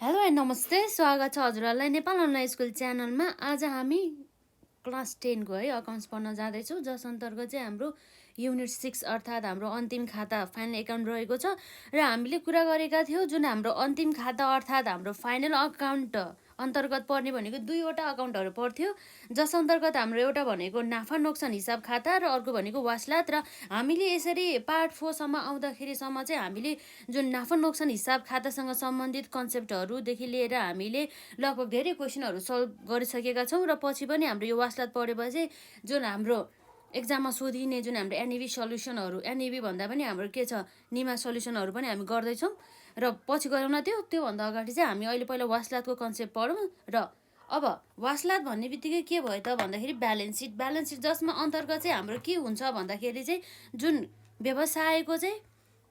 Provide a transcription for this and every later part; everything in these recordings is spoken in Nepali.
हेलो एन्ड नमस्ते, स्वागत छ हजुरहरूलाई नेपाल अनलाइन स्कुल च्यानलमा। आज हामी क्लास 10 को है अकाउन्ट्स पढ्न जाँदैछौँ, जस अन्तर्गत चाहिँ हाम्रो युनिट 6 अर्थात् हाम्रो अन्तिम खाता फाइनल एकाउन्ट रहेको छ। र हामीले कुरा गरेका थियौँ जुन हाम्रो अन्तिम खाता अर्थात् हाम्रो फाइनल अकाउन्ट अन्तर्गत पर्ने भनेको दुईवटा अकाउन्टहरू पर्थ्यो, जस अन्तर्गत हाम्रो एउटा भनेको नाफा नोक्सान हिसाब खाता र अर्को भनेको वासलात। र हामीले यसरी पार्ट 4 सम्म आउँदाखेरिसम्म चाहिँ हामीले जुन नाफा नोक्सान हिसाब खातासँग सम्बन्धित कन्सेप्टहरूदेखि लिएर हामीले लगभग धेरै क्वेसनहरू सल्भ गरिसकेका छौँ। र पछि पनि हाम्रो यो वासलात पढेपछि जुन हाम्रो एक्जाममा सोधिने जुन हाम्रो एनइबी सल्युसनहरू, एनइबी भन्दा पनि हाम्रो के छ निमा सल्युसनहरू पनि हामी गर्दैछौँ। र पछि गरौँ न त्योभन्दा अगाडि चाहिँ हामी अहिले पहिला वासलातको कन्सेप्ट पढौँ। र अब वासलात भन्ने बित्तिकै के भयो त भन्दाखेरि ब्यालेन्स सिट जसमा अन्तर्गत चाहिँ हाम्रो के हुन्छ भन्दाखेरि चाहिँ जुन व्यवसायको चाहिँ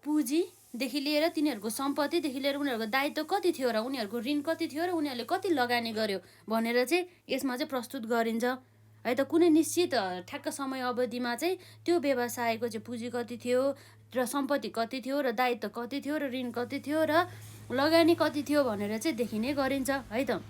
पुँजीदेखि लिएर तिनीहरूको सम्पत्तिदेखि लिएर उनीहरूको दायित्व कति थियो र उनीहरूको ऋण कति थियो र उनीहरूले कति लगानी गर्यो भनेर चाहिँ यसमा चाहिँ प्रस्तुत गरिन्छ है त। कुनै निश्चित ठ्याक्क समय अवधिमा चाहिँ त्यो व्यवसायको चाहिँ पुँजी कति थियो र सम्पत्ति कति थियो र दायित्व कति थियो र ऋण कति थियो र लगानी कति थियो भनेर चाहिँ देखिने गरिन्छ है त।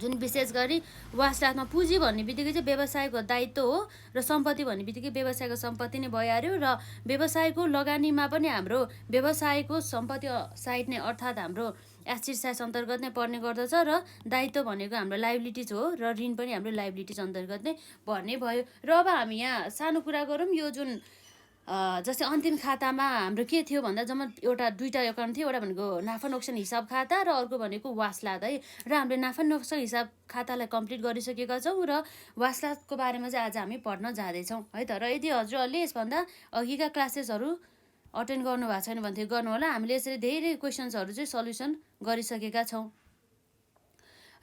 जुन विशेष गरी वासलातमा पुँजी भन्ने बित्तिकै चाहिँ व्यवसायको दायित्व हो र सम्पत्ति भन्ने बित्तिकै व्यवसायको सम्पत्ति नै भइहाल्यो। र व्यवसायको लगानीमा पनि हाम्रो व्यवसायको सम्पत्ति साइड नै अर्थात् हाम्रो एसेट साइड अन्तर्गत नै पर्ने गर्दछ र दायित्व भनेको हाम्रो लाइबिलिटिज हो र ऋण पनि हाम्रो लाइबिलिटिज अन्तर्गत नै पर्ने भयो। र अब हामी यहाँ सानो कुरा गरौँ। यो जुन जस्तै अन्तिम खातामा हाम्रो के थियो भन्दा जम्मा दुईवटा एकाउन्ट थियो। एउटा भनेको नाफा नोक्सान हिसाब खाता र अर्को भनेको वासलात है। र हामीले नाफा नोक्सान हिसाब खातालाई कम्प्लिट गरिसकेका छौँ र वासलातको बारेमा चाहिँ आज हामी पढ्न जाँदैछौँ है त। र यदि हजुरहरूले यसभन्दा अघिका क्लासेसहरू अटेन्ड गर्नुभएको छैन भने गर्नु होला। हामीले यसरी धेरै क्वेसन्सहरू चाहिँ सल्युसन गरिसकेका छौँ।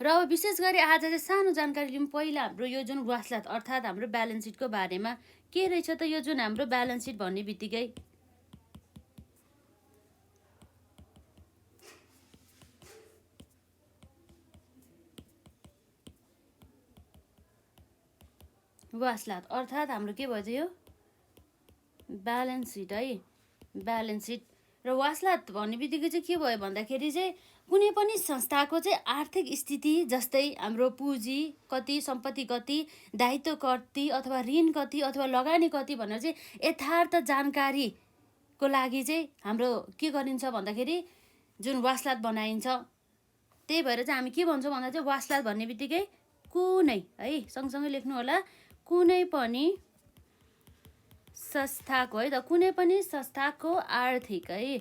र अब विशेष गरी आज चाहिँ सानो जानकारी लिउँ। पहिला हाम्रो यो जुन वासलात अर्थात् हाम्रो ब्यालेन्स सिटको बारेमा के रहेछ त। यो जुन हाम्रो ब्यालेन्स सिट भन्ने बित्तिकै वासलात अर्थात् हाम्रो के भयो यो ब्यालेन्स सिट है। ब्यालेन्स सिट र वासलात भन्ने बित्तिकै चाहिँ के भयो भन्दाखेरि चाहिँ कुनै पनि संस्थाको चाहिँ आर्थिक स्थिति जस्तै हाम्रो पुँजी कति, सम्पत्ति कति, दायित्व कति अथवा ऋण कति अथवा लगानी कति भनेर चाहिँ यथार्थ जानकारीको लागि चाहिँ हाम्रो के गरिन्छ भन्दाखेरि जुन वासलात बनाइन्छ। त्यही भएर चाहिँ हामी के भन्छौँ भन्दा चाहिँ वासलात भन्ने बित्तिकै कुनै है सँगसँगै लेख्नु होला, कुनै पनि संस्थाको है त, कुनै पनि संस्थाको आर्थिक है,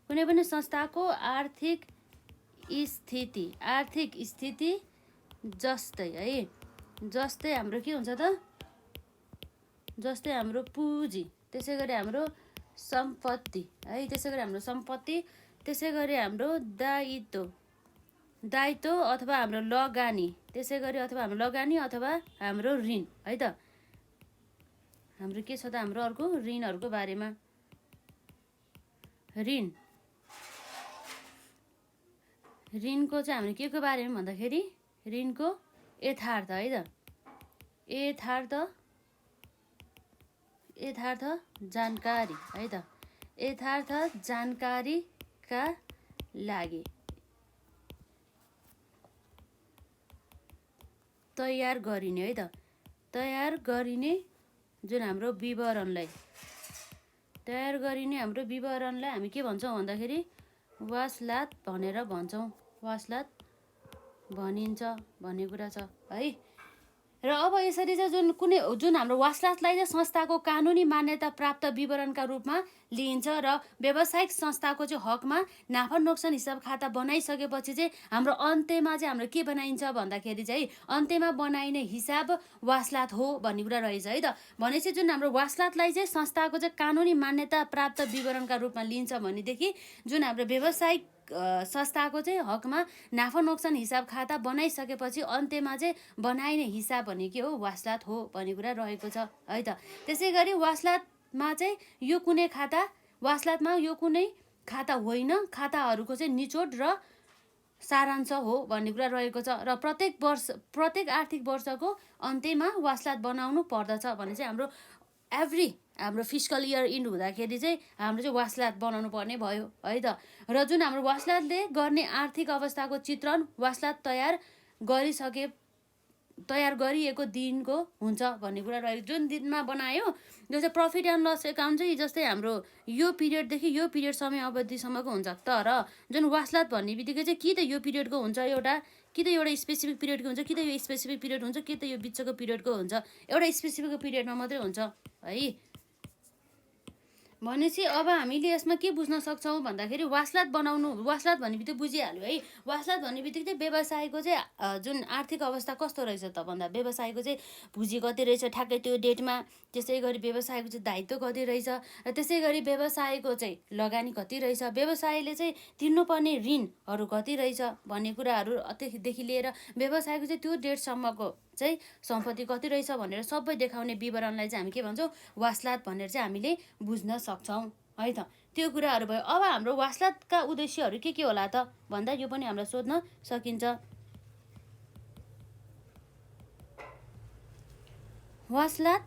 कुनै पनि संस्थाको आर्थिक स्थिति जस्तै है, जस्तै हाम्रो के हुन्छ त, जस्तै हाम्रो पुँजी, त्यसै गरी हाम्रो सम्पत्ति है, त्यसै गरी हाम्रो सम्पत्ति, त्यसै गरी हाम्रो दायित्व अथवा हाम्रो लगानी, त्यसै गरी अथवा हाम्रो लगानी अथवा हाम्रो ऋण है त। हाम्रो के छ त हाम्रो अर्को ऋणहरूको बारेमा। ऋणको चाहिँ हामीले के को बारेमा भन्दाखेरि ऋणको यथार्थ है त, यथार्थ जानकारी है त, यथार्थ जानकारीका लागि तयार गरिने है त, तयार गरिने जुन हाम्रो विवरणलाई, तयार गरिने हाम्रो विवरणलाई हामी के भन्छौँ भन्दाखेरि वासलात भनेर भन्छौँ, वासलात भनिन्छ भन्ने कुरा छ है। र अब यसरी चाहिँ जुन हाम्रो वासलातलाई चाहिँ संस्थाको कानुनी मान्यता प्राप्त विवरणका रूपमा लिइन्छ र व्यावसायिक संस्थाको चाहिँ हकमा नाफा नोक्सान हिसाब खाता बनाइसकेपछि चाहिँ हाम्रो अन्त्यमा चाहिँ हाम्रो के बनाइन्छ भन्दाखेरि चाहिँ अन्त्यमा बनाइने हिसाब वासलात हो भन्ने कुरा रहेछ है त। भनेपछि जुन हाम्रो वासलातलाई चाहिँ संस्थाको चाहिँ कानुनी मान्यता प्राप्त विवरणका रूपमा लिइन्छ भनेदेखि जुन हाम्रो व्यावसायिक संस्थाको चाहिँ हकमा नाफा नोक्सान हिसाब खाता बनाइसकेपछि अन्त्यमा चाहिँ बनाइने हिसाब भने के हो, वासलात हो भन्ने कुरा रहेको छ है त। त्यसै गरी वासलातमा चाहिँ यो कुनै खाता, वासलातमा यो कुनै खाता होइन, खाताहरूको चाहिँ निचोड र सारांश हो भन्ने कुरा रहेको छ। र प्रत्येक आर्थिक वर्षको अन्त्यमा वासलात बनाउनु पर्दछ भने चाहिँ हाम्रो एभ्री हाम्रो फिस्कल इयर इन्ड हुँदाखेरि चाहिँ हाम्रो चाहिँ वासलात बनाउनु पर्ने भयो है त। र जुन हाम्रो वासलातले गर्ने आर्थिक अवस्थाको चित्रण वासलात तयार गरिएको दिनको हुन्छ भन्ने कुरा रहेको। जुन दिनमा बनायो जस्तै प्रफिट एन्ड लस एकाउन्ट चाहिँ जस्तै हाम्रो यो पिरियडदेखि यो पिरियड समय अवधिसम्मको हुन्छ। तर जुन वासलात भन्ने बित्तिकै चाहिँ कि त यो पिरियडको हुन्छ एउटा, कि त एउटा स्पेसिफिक पिरियडको हुन्छ, कि त यो स्पेसिफिक पिरियड हुन्छ, कि त यो बिचको पिरियडको हुन्छ। एउटा स्पेसिफिक पिरियडमा मात्रै हुन्छ है। भनेपछि अब हामीले यसमा के बुझ्न सक्छौँ भन्दाखेरि वासलात भन्ने बित्तिकै बुझिहाल्यो है। वासलात भन्ने बित्तिकै चाहिँ व्यवसायको चाहिँ जुन आर्थिक अवस्था कस्तो रहेछ त भन्दा व्यवसायको चाहिँ पुँजी कति रहेछ ठ्याक्कै त्यो डेटमा, त्यसै गरी व्यवसायको चाहिँ दायित्व कति रहेछ, र त्यसै गरी व्यवसायको चाहिँ लगानी कति रहेछ, व्यवसायले चाहिँ तिर्नुपर्ने ऋणहरू कति रहेछ भन्ने कुराहरूदेखि लिएर व्यवसायको चाहिँ त्यो डेटसम्मको चाहिँ सम्पत्ति कति रहेछ भनेर सबै देखाउने विवरणलाई चाहिँ हामी के भन्छौँ, वासलात भनेर चाहिँ हामीले बुझ्न सक्छौँ है त। त्यो कुराहरू भयो। अब हाम्रो वासलातका उद्देश्यहरू के होला त भन्दा यो पनि हामीलाई सोध्न सकिन्छ। वासलात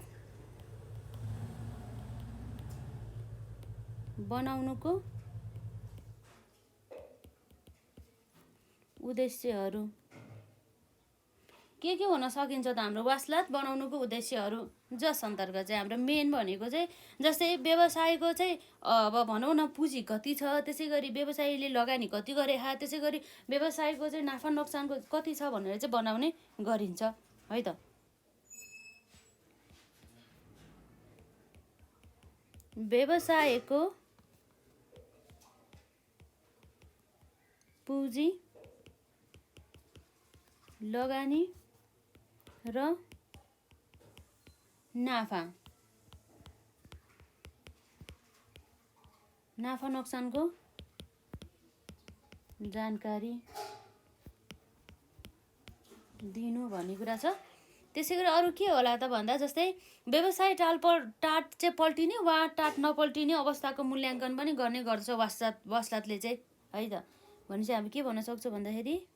बनाउनुको उद्देश्यहरू के हुन सकिन्छ त हाम्रो वासलात बनाउनुको उद्देश्यहरू, जस अन्तर्गत चाहिँ हाम्रो मेन भनेको चाहिँ जस्तै व्यवसायको चाहिँ अब भनौँ न पुँजी कति छ, त्यसै गरी व्यवसायीले लगानी कति गरे, त्यसै गरी व्यवसायको चाहिँ नाफा नोक्सानको कति छ भनेर चाहिँ बनाउने गरिन्छ है त। व्यवसायको पुँजी लगानी र नाफा नोक्सानको जानकारी दिनु भन्ने कुरा छ। त्यसै गरी अरू के होला त भन्दा जस्तै व्यवसाय टाट चाहिँ पल्टिने वा टाट नपल्टिने अवस्थाको मूल्याङ्कन पनि गर्ने गर्छ वासलातले चाहिँ है त। भने चाहिँ हामी के भन्न सक्छौँ भन्दाखेरि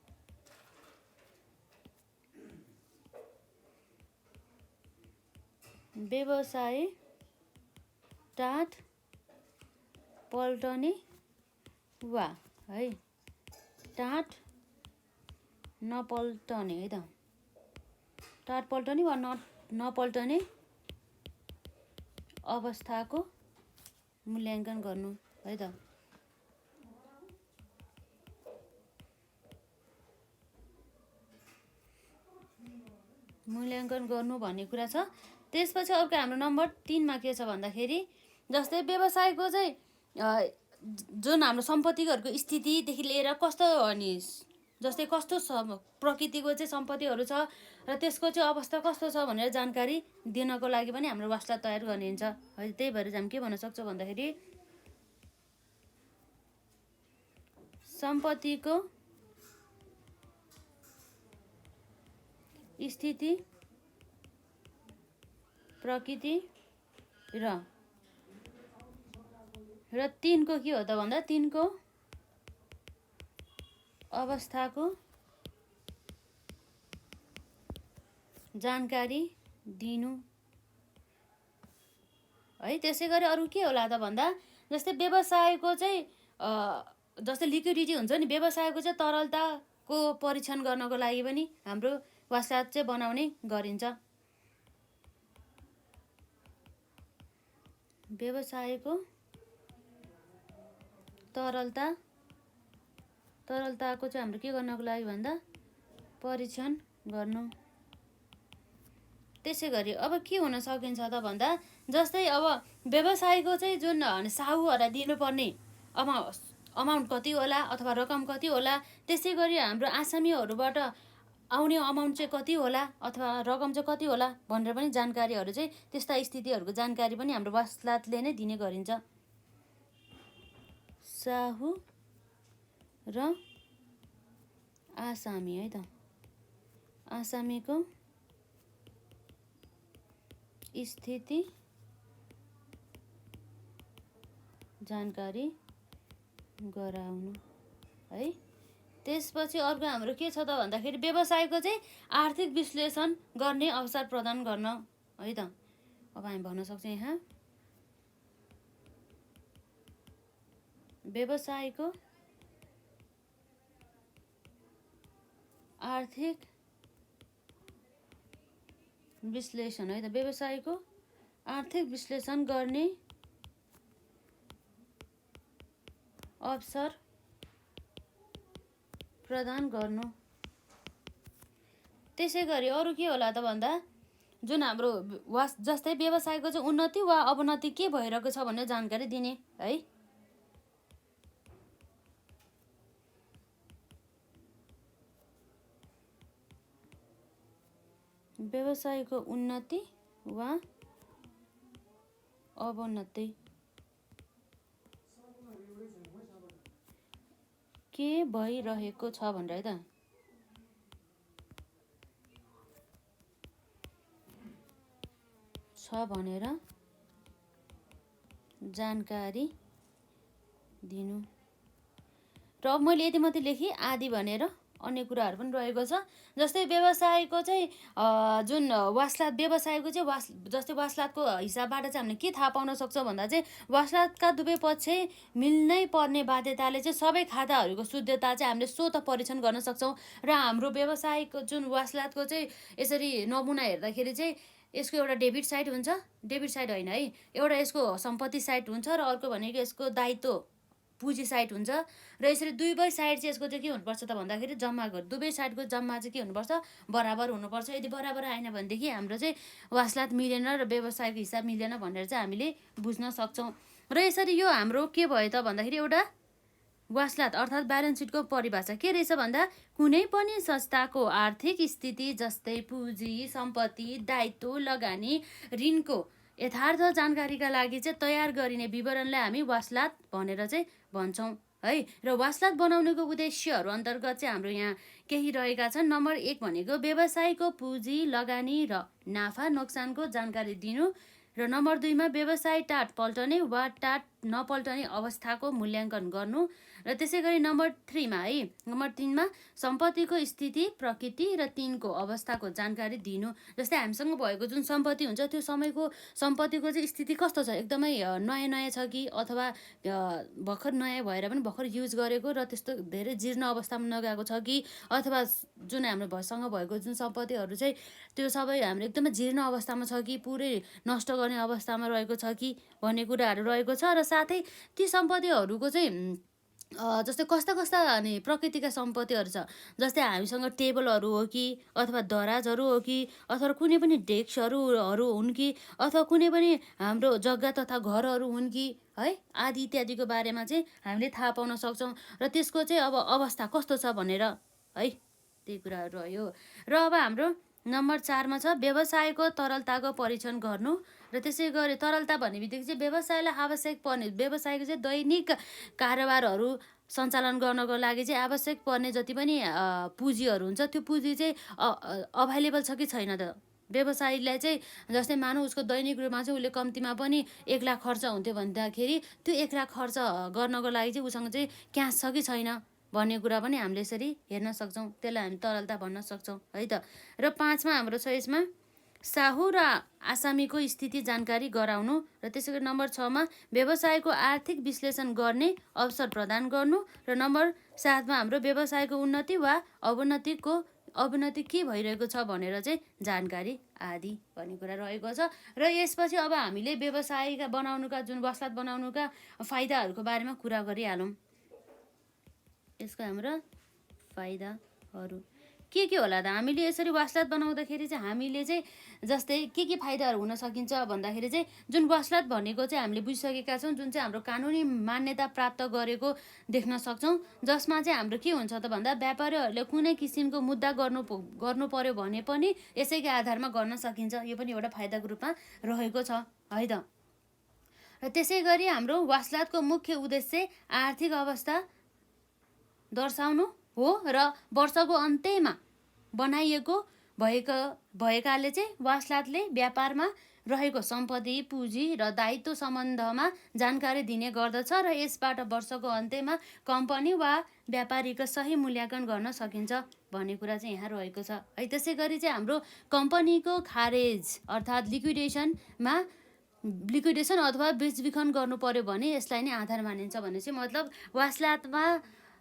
व्यवसाय टाट पल्टने वा है टाट नपल्टने है त, टाट पल्टने वा नपल्टने अवस्थाको मूल्याङ्कन गर्नु है त। मूल्याङ्कन गर्नु भन्ने कुरा छ। त्यसपछि अर्को हाम्रो नम्बर 3 मा के छ भन्दाखेरि जस्तै व्यवसायको चाहिँ जुन हाम्रो सम्पत्तिहरूको स्थितिदेखि लिएर कस्तो अनि जस्तै कस्तो प्रकृतिको चाहिँ सम्पत्तिहरू छ र त्यसको चाहिँ अवस्था कस्तो छ भनेर जानकारी दिनको लागि पनि हाम्रो वासलात तयार गरिन्छ है। त्यही भएर हामी के भन्न सक्छौँ भन्दाखेरि सम्पत्तिको स्थिति, प्रकृति र 3 को के हो त भन्दा 3 को अवस्थाको जानकारी दिनु है। त्यसै गरी अरू के होला त भन्दा जस्तै व्यवसायको चाहिँ जस्तै लिक्विडिटी हुन्छ नि, व्यवसायको चाहिँ तरलताको परीक्षण गर्नको लागि पनि हाम्रो वासलात चाहिँ बनाउने गरिन्छ। व्यवसायको तरलताको चाहिँ हाम्रो के गर्नको लागि भन्दा परीक्षण गर्नु। त्यसै गरी अब के हुन सकिन्छ त भन्दा जस्तै अब व्यवसायको चाहिँ जुन साहुहरूलाई दिनुपर्ने अमाउन्ट कति होला अथवा रकम कति होला, त्यसै गरी हाम्रो आसामीहरूबाट आउने अमाउन्ट चाहिँ कति होला अथवा रकम चाहिँ कति होला भनेर पनि जानकारीहरू चाहिँ त्यस्ता स्थितिहरूको जानकारी पनि हाम्रो वासलातले नै दिने गरिन्छ। साहु र आसामी है त, आसामीको स्थिति जानकारी गराउनु है। त्यसपछि अर्को हाम्रो के छ त भन्दाखेरि व्यवसायको चाहिँ आर्थिक विश्लेषण गर्ने अवसर प्रदान गर्न है त। अब हामी भन्न सक्छौँ यहाँ व्यवसायको आर्थिक विश्लेषण है त व्यवसायको आर्थिक विश्लेषण गर्ने अवसर प्रदान गर्नु। त्यसै गरी अरू के होला त भन्दा जुन हाम्रो जस्तै व्यवसायको चाहिँ उन्नति वा अवनति के भइरहेको छ भन्ने जानकारी दिने है। व्यवसायको उन्नति वा अवनति के भइरहेको छ भनेर है त छ भनेर जानकारी दिनु। र अब मैले यति मात्रै लेखेँ आदि भनेर अन्य कुराहरू पनि रहेको छ। जस्तै व्यवसायको चाहिँ जुन वासलात व्यवसायको चाहिँ जस्तै वासलातको हिसाबबाट चाहिँ हामीले के थाहा पाउन सक्छौँ भन्दा चाहिँ वासलातका दुवै पक्ष मिल्नै पर्ने बाध्यताले चाहिँ सबै खाताहरूको शुद्धता चाहिँ हामीले स्वतः परीक्षण गर्न सक्छौँ। र हाम्रो व्यवसायको जुन वासलातको चाहिँ यसरी नमुना हेर्दाखेरि चाहिँ यसको एउटा डेबिट साइड हुन्छ, डेबिट साइड होइन है, एउटा यसको सम्पत्ति साइड हुन्छ र अर्को भनेको यसको दायित्व पुँजी साइड हुन्छ। र यसरी दुवै साइड चाहिँ यसको चाहिँ के हुनुपर्छ त भन्दाखेरि जम्मा दुवै साइडको जम्मा चाहिँ के हुनुपर्छ बराबर हुनुपर्छ। यदि बराबर आएन भनेदेखि हाम्रो चाहिँ वासलात मिलेन र व्यवसायको हिसाब मिलेन भनेर चाहिँ हामीले बुझ्न सक्छौँ। र यसरी यो हाम्रो के भयो त भन्दाखेरि एउटा वासलात अर्थात् ब्यालेन्स सिटको परिभाषा के रहेछ भन्दा कुनै पनि संस्थाको आर्थिक स्थिति जस्तै पुँजी सम्पत्ति दायित्व लगानी ऋणको यथार्थ जानकारीका लागि चाहिँ तयार गरिने विवरणलाई हामी वासलात भनेर चाहिँ भन्छौँ है। र वासलात बनाउनेको उद्देश्यहरू अन्तर्गत चाहिँ हाम्रो यहाँ केही रहेका छन्। नम्बर 1 भनेको व्यवसायको पुँजी लगानी र नाफा नोक्सानको जानकारी दिनु। र नम्बर 2 मा व्यवसाय टाट पल्टने वा टाट नपल्टने अवस्थाको मूल्याङ्कन गर्नु। र त्यसै गरी नम्बर 3 मा है नम्बर 3 मा सम्पत्तिको स्थिति प्रकृति र तिनको अवस्थाको जानकारी दिनु। जस्तै हामीसँग भएको जुन सम्पत्ति हुन्छ त्यो समयको सम्पत्तिको चाहिँ स्थिति कस्तो छ, एकदमै नयाँ नयाँ छ कि अथवा भर्खर नयाँ भएर पनि भर्खर युज गरेको र त्यस्तो धेरै जीर्ण अवस्थामा नगएको छ कि अथवा जुन हाम्रो सँग भएको जुन सम्पत्तिहरू चाहिँ त्यो सबै हाम्रो एकदमै जीर्ण अवस्थामा छ कि पुरै नष्ट गर्ने अवस्थामा रहेको छ कि भन्ने कुराहरू रहेको छ। र साथै ती सम्पत्तिहरूको चाहिँ जस्तै कस्ता कस्ता अनि प्रकृतिका सम्पत्तिहरू छ, जस्तै हामीसँग टेबलहरू हो कि अथवा दराजहरू हो कि अथवा कुनै पनि डेस्कहरू हुन् कि अथवा कुनै पनि हाम्रो जग्गा तथा घरहरू हुन् कि है आदि इत्यादिको बारेमा चाहिँ हामीले थाहा पाउन सक्छौँ। र त्यसको चाहिँ अब अवस्था कस्तो छ भनेर है त्यही कुराहरू रह्यो। र अब हाम्रो नम्बर 4 मा छ व्यवसायको तरलताको परीक्षण गर्नु। र त्यसै गरी तरलता भन्ने बित्तिकै चाहिँ व्यवसायलाई आवश्यक पर्ने व्यवसायको चाहिँ दैनिक कारोबारहरू सञ्चालन गर्नको लागि चाहिँ आवश्यक पर्ने जति पनि पुँजीहरू हुन्छ त्यो पुँजी चाहिँ अभाइलेबल छ कि छैन त। व्यवसायीलाई चाहिँ जस्तै मानौँ उसको दैनिक रूपमा चाहिँ उसले कम्तीमा पनि 1 लाख खर्च हुन्थ्यो भन्दाखेरि त्यो 1 लाख खर्च गर्नको लागि चाहिँ उसँग चाहिँ क्यास छ कि छैन भन्ने कुरा पनि हामीले यसरी हेर्न सक्छौँ। त्यसलाई हामी तरलता भन्न सक्छौँ है त। र 5 मा हाम्रो छ यसमा साहु र आसामीको स्थिति जानकारी गराउनु। र त्यसै गरी नम्बर 6 मा व्यवसायको आर्थिक विश्लेषण गर्ने अवसर प्रदान गर्नु। र नम्बर 7 मा हाम्रो व्यवसायको उन्नति वा अवनति के भइरहेको छ भनेर चाहिँ जानकारी आदि भन्ने कुरा रहेको छ। र यसपछि अब हामीले व्यवसायका बनाउनुका जुन वासलात बनाउनुका फाइदाहरूको बारेमा कुरा गरिहालौँ। यसको हाम्रो फाइदाहरू के होला त। हामीले यसरी वासलात बनाउँदाखेरि चाहिँ हामीले चाहिँ जस्तै के फाइदाहरू हुन सकिन्छ भन्दाखेरि चाहिँ जुन वासलात भनेको चाहिँ हामीले बुझिसकेका छौँ, जुन चाहिँ हाम्रो कानुनी मान्यता प्राप्त गरेको देख्न सक्छौँ, जसमा चाहिँ हाम्रो के हुन्छ त भन्दा व्यापारीहरूले कुनै किसिमको मुद्दा गर्नु पर्यो भने पनि यसैको आधारमा गर्न सकिन्छ। यो पनि एउटा फाइदाको रूपमा रहेको छ है त। र त्यसै गरी हाम्रो वासलातको मुख्य उद्देश्य आर्थिक अवस्था दर्शाउनु हो र वर्षको अन्त्यमा बनाइएको भएकाले चाहिँ वासलातले व्यापारमा रहेको सम्पत्ति पुँजी र दायित्व सम्बन्धमा जानकारी दिने गर्दछ र यसबाट वर्षको अन्त्यमा कम्पनी वा व्यापारीको सही मूल्याङ्कन गर्न सकिन्छ भन्ने कुरा चाहिँ यहाँ रहेको छ है। त्यसै गरी चाहिँ हाम्रो कम्पनीको खारेज अर्थात् लिक्विडेसन अथवा बेचबिखन गर्नु पर्यो भने यसलाई नै आधार मानिन्छ भने चाहिँ मतलब वासलातमा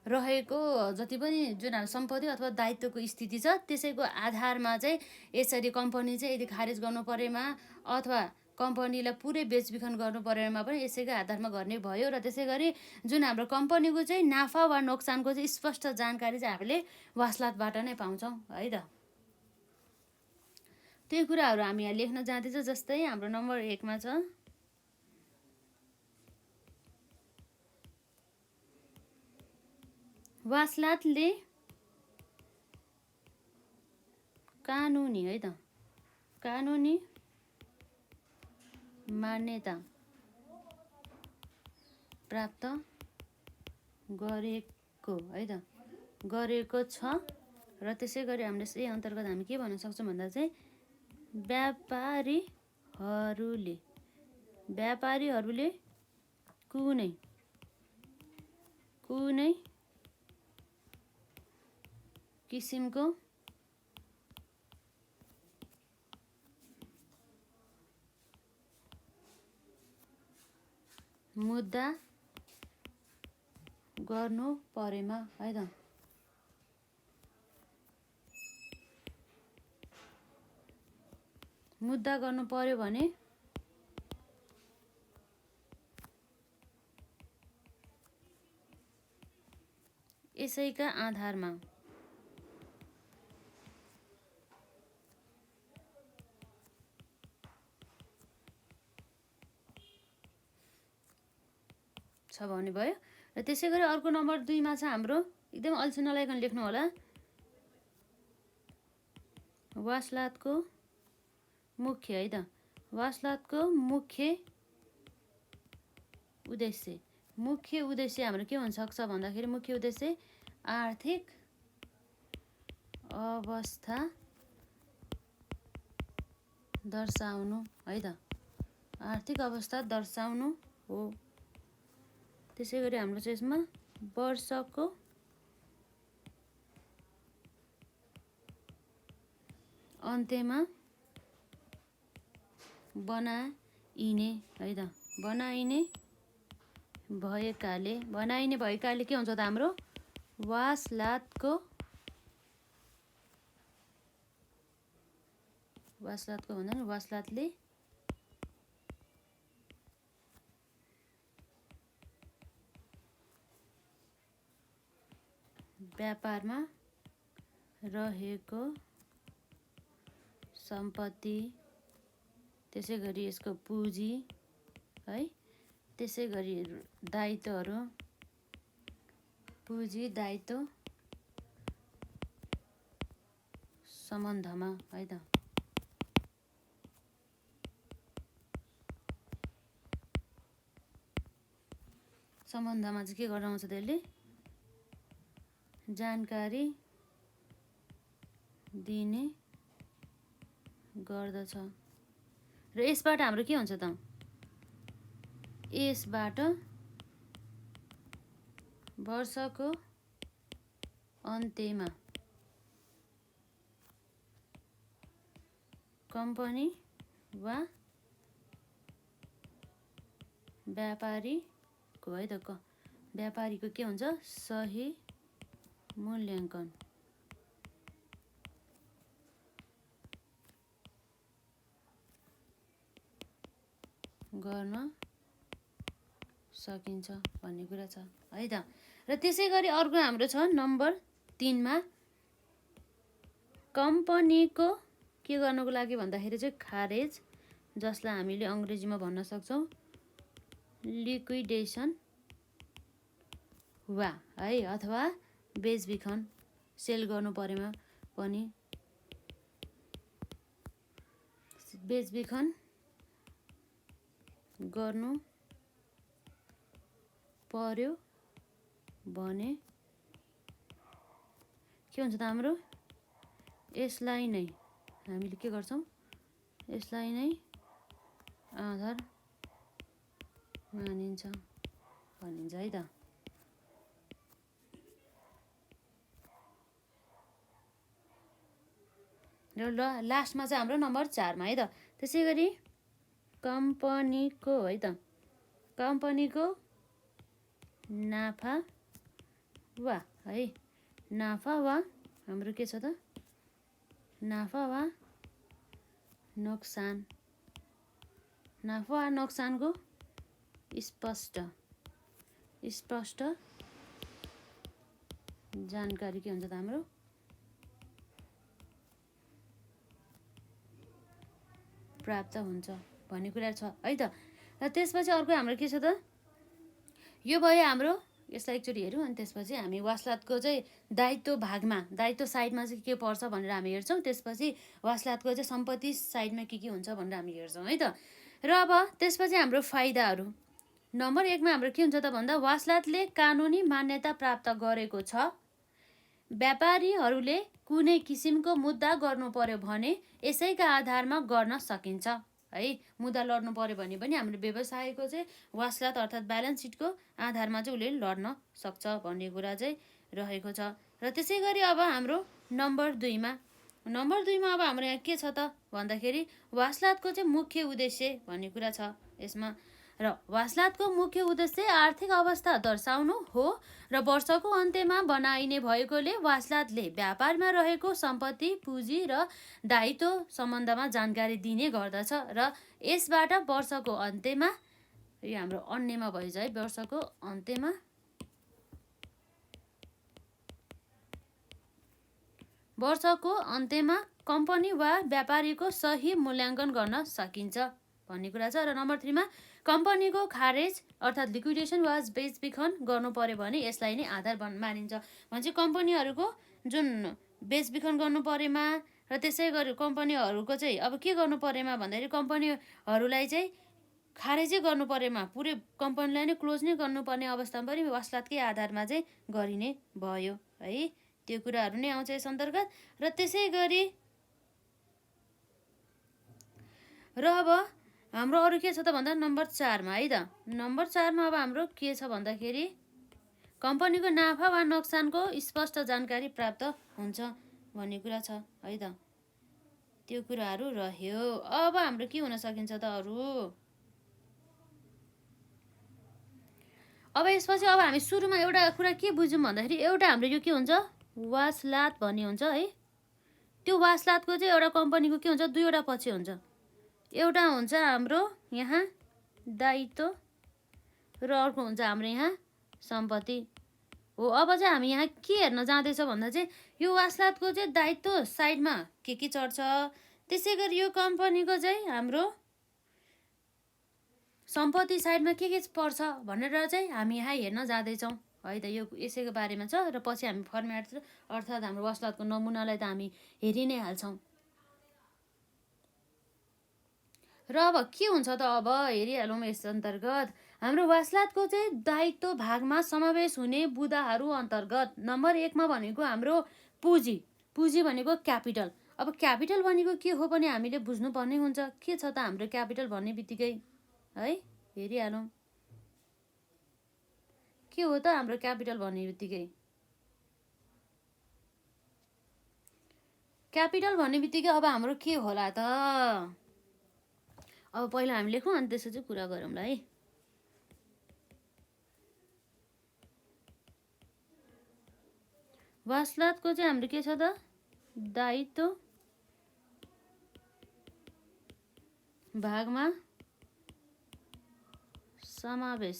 रहेको जति पनि जुन सम्पत्ति अथवा दायित्वको स्थिति छ त्यसैको आधारमा चाहिँ यसरी कम्पनी चाहिँ यदि खारेज गर्नु परेमा अथवा कम्पनीलाई पुरै बेचबिखन गर्नु परेमा पनि यसैको आधारमा गर्ने भयो। र त्यसै गरी जुन हाम्रो कम्पनीको चाहिँ नाफा वा नोक्सानको चाहिँ स्पष्ट जानकारी चाहिँ हामीले वासलातबाट नै पाउँछौँ है त। त्यही कुराहरू हामी यहाँ लेख्न जाँदैछौँ। जस्तै हाम्रो नम्बर 1 मा छ वासलातले कानुनी है त कानुनी मान्यता प्राप्त गरेको है त गरेको छ र त्यसै गरी हामीले यही अन्तर्गत हामी के भन्न सक्छौँ भन्दा चाहिँ व्यापारीहरूले कुनै किसिमको मुद्दा गर्नु परेमा है त मुद्दा गर्नु पर्यो भने यसैका आधारमा छ भन्ने भयो। र त्यसै गरी अर्को नम्बर 2 मा छ हाम्रो एकदम अल्छी नलाइकन लेख्नु होला वासलातको मुख्य है त वासलातको मुख्य उद्देश्य हाम्रो के हुन सक्छ भन्दाखेरि मुख्य उद्देश्य आर्थिक अवस्था दर्शाउनु है त आर्थिक अवस्था दर्शाउनु हो। त्यसै गरी हाम्रो चाहिँ यसमा वर्षको अन्त्यमा बनाइने है त बनाइने भएकाले के हुन्छ त हाम्रो वासलातको भन्दा नि वासलातले व्यापारमा रहेको सम्पत्ति त्यसै गरी यसको पुँजी है त्यसै गरी दायित्वहरू पुँजी दायित्व सम्बन्धमा है त सम्बन्धमा चाहिँ के गराउँछ त्यसले जानकारी दिने गर्दछ र यसबाट हाम्रो के हुन्छ त यसबाट वर्षको अन्त्यमा कम्पनी वा व्यापारीको है त व्यापारीको के हुन्छ सही मूल्याङ्कन गर्न सकिन्छ भन्ने कुरा छ है त। र त्यसै गरी अर्को हाम्रो छ नम्बर 3 मा कम्पनीको के गर्नको लागि भन्दाखेरि चाहिँ खारेज जसलाई हामीले अङ्ग्रेजीमा भन्न सक्छौँ लिक्विडेसन वा है अथवा बेचबिखन सेल गर्नु परेमा पनि बेचबिखन गर्नु पर्यो भने के हुन्छ त हाम्रो यसलाई नै हामीले के गर्छौँ, यसलाई नै आधार मानिन्छ भनिन्छ है त। र लास्टमा चाहिँ हाम्रो नम्बर 4 मा है त। त्यसै गरी कम्पनीको है त, कम्पनीको नाफा वा है, नाफा वा हाम्रो के छ त, नाफा वा नोक्सान, नाफा वा नोक्सानको स्पष्ट जानकारी के हुन्छ त हाम्रो प्राप्त हुन्छ भन्ने कुरा छ है त। र त्यसपछि अर्को हाम्रो के छ त, यो भयो हाम्रो, यसलाई एकचोटि हेरौँ अनि त्यसपछि हामी वासलातको चाहिँ दायित्व भागमा, दायित्व साइडमा चाहिँ के पर्छ भनेर हामी हेर्छौँ। त्यसपछि वासलातको चाहिँ सम्पत्ति साइडमा के हुन्छ भनेर हामी हेर्छौँ है त। र अब त्यसपछि हाम्रो फाइदाहरू, नम्बर 1 मा हाम्रो के हुन्छ त भन्दा, वासलातले कानुनी मान्यता प्राप्त गरेको छ। व्यापारीहरूले कुनै किसिमको मुद्दा गर्नु पर्यो भने यसैका आधारमा गर्न सकिन्छ है। मुद्दा लड्नु पर्यो भने पनि हाम्रो व्यवसायको चाहिँ वासलात अर्थात् ब्यालेन्स सिटको आधारमा चाहिँ उसले लड्न सक्छ भन्ने कुरा चाहिँ रहेको छ। र त्यसै गरी अब हाम्रो नम्बर 2 मा, नम्बर 2 मा अब हाम्रो यहाँ के छ त भन्दाखेरि, वासलातको चाहिँ मुख्य उद्देश्य भन्ने कुरा छ यसमा। र वासलातको मुख्य उद्देश्य आर्थिक अवस्था दर्शाउनु हो र वर्षको अन्त्यमा बनाइने भएकोले वासलातले व्यापारमा रहेको सम्पत्ति, पुँजी र दायित्व सम्बन्धमा जानकारी दिने गर्दछ। र यसबाट वर्षको अन्त्यमा, यो हाम्रो अन्यमा भइज है, वर्षको अन्त्यमा कम्पनी वा व्यापारीको सही मूल्याङ्कन गर्न सकिन्छ भन्ने कुरा छ। र नम्बर 3 मा कम्पनीको खारेज अर्थात् लिक्विडेसन वा बेचबिखन गर्नु पर्यो भने यसलाई नै आधार मानिन्छ। भन्छ कम्पनीहरूको जुन बेचबिखन गर्नु परेमा र त्यसै गरी कम्पनीहरूको चाहिँ अब के गर्नु परेमा भन्दाखेरि, कम्पनीहरूलाई चाहिँ खारेजै गर्नु परेमा, पुरै कम्पनीलाई नै क्लोज नै गर्नुपर्ने अवस्थामा पनि वासलातकै आधारमा चाहिँ गरिने भयो है। त्यो कुराहरू नै आउँछ यस अन्तर्गत। र त्यसै गरी र अब हाम्रो अरू के छ त भन्दा नम्बर 4 मा है त, नम्बर 4 मा अब हाम्रो के छ भन्दाखेरि, कम्पनीको नाफा वा नोक्सानको स्पष्ट जानकारी प्राप्त हुन्छ भन्ने कुरा छ है त। त्यो कुराहरू रह्यो। अब हाम्रो के हुन सकिन्छ त अरू, अब यसपछि अब हामी सुरुमा एउटा कुरा के बुझ्यौँ भन्दाखेरि, एउटा हाम्रो यो के हुन्छ, वासलात भन्ने हुन्छ है। त्यो वासलातको चाहिँ एउटा कम्पनीको के हुन्छ, दुईवटा पछि हुन्छ। एउटा हुन्छ हाम्रो यहाँ दायित्व र अर्को हुन्छ हाम्रो यहाँ सम्पत्ति हो। अब चाहिँ हामी यहाँ के हेर्न जाँदैछ भन्दा चाहिँ, यो वासलातको चाहिँ दायित्व साइडमा के चढ्छ, त्यसै गरी यो कम्पनीको चाहिँ हाम्रो सम्पत्ति साइडमा के पर्छ भनेर चाहिँ हामी यहाँ हेर्न जाँदैछौँ है त। यो यसैको बारेमा छ। र पछि हामी फर्मेट अर्थात् हाम्रो वासलातको नमुनालाई त हामी हेरि नै हाल्छौँ। र अब के हुन्छ त, अब हेरिहालौँ यस अन्तर्गत। हाम्रो वासलातको चाहिँ दायित्व भागमा समावेश हुने बुदाहरू अन्तर्गत नम्बर 1 मा भनेको हाम्रो पुँजी, पुँजी भनेको क्यापिटल। अब क्यापिटल भनेको के हो पनि हामीले बुझ्नुपर्ने हुन्छ। के छ त हाम्रो क्यापिटल भन्ने बित्तिकै है, हेरिहालौँ के हो त हाम्रो क्यापिटल भन्ने बित्तिकै। क्यापिटल भन्ने बित्तिकै अब हाम्रो के होला त, अब पहिला हामी लेखौँ अनि त्यसपछि कुरा गरौँला है। वासलातको चाहिँ हाम्रो के छ त, दायित्व भागमा समावेश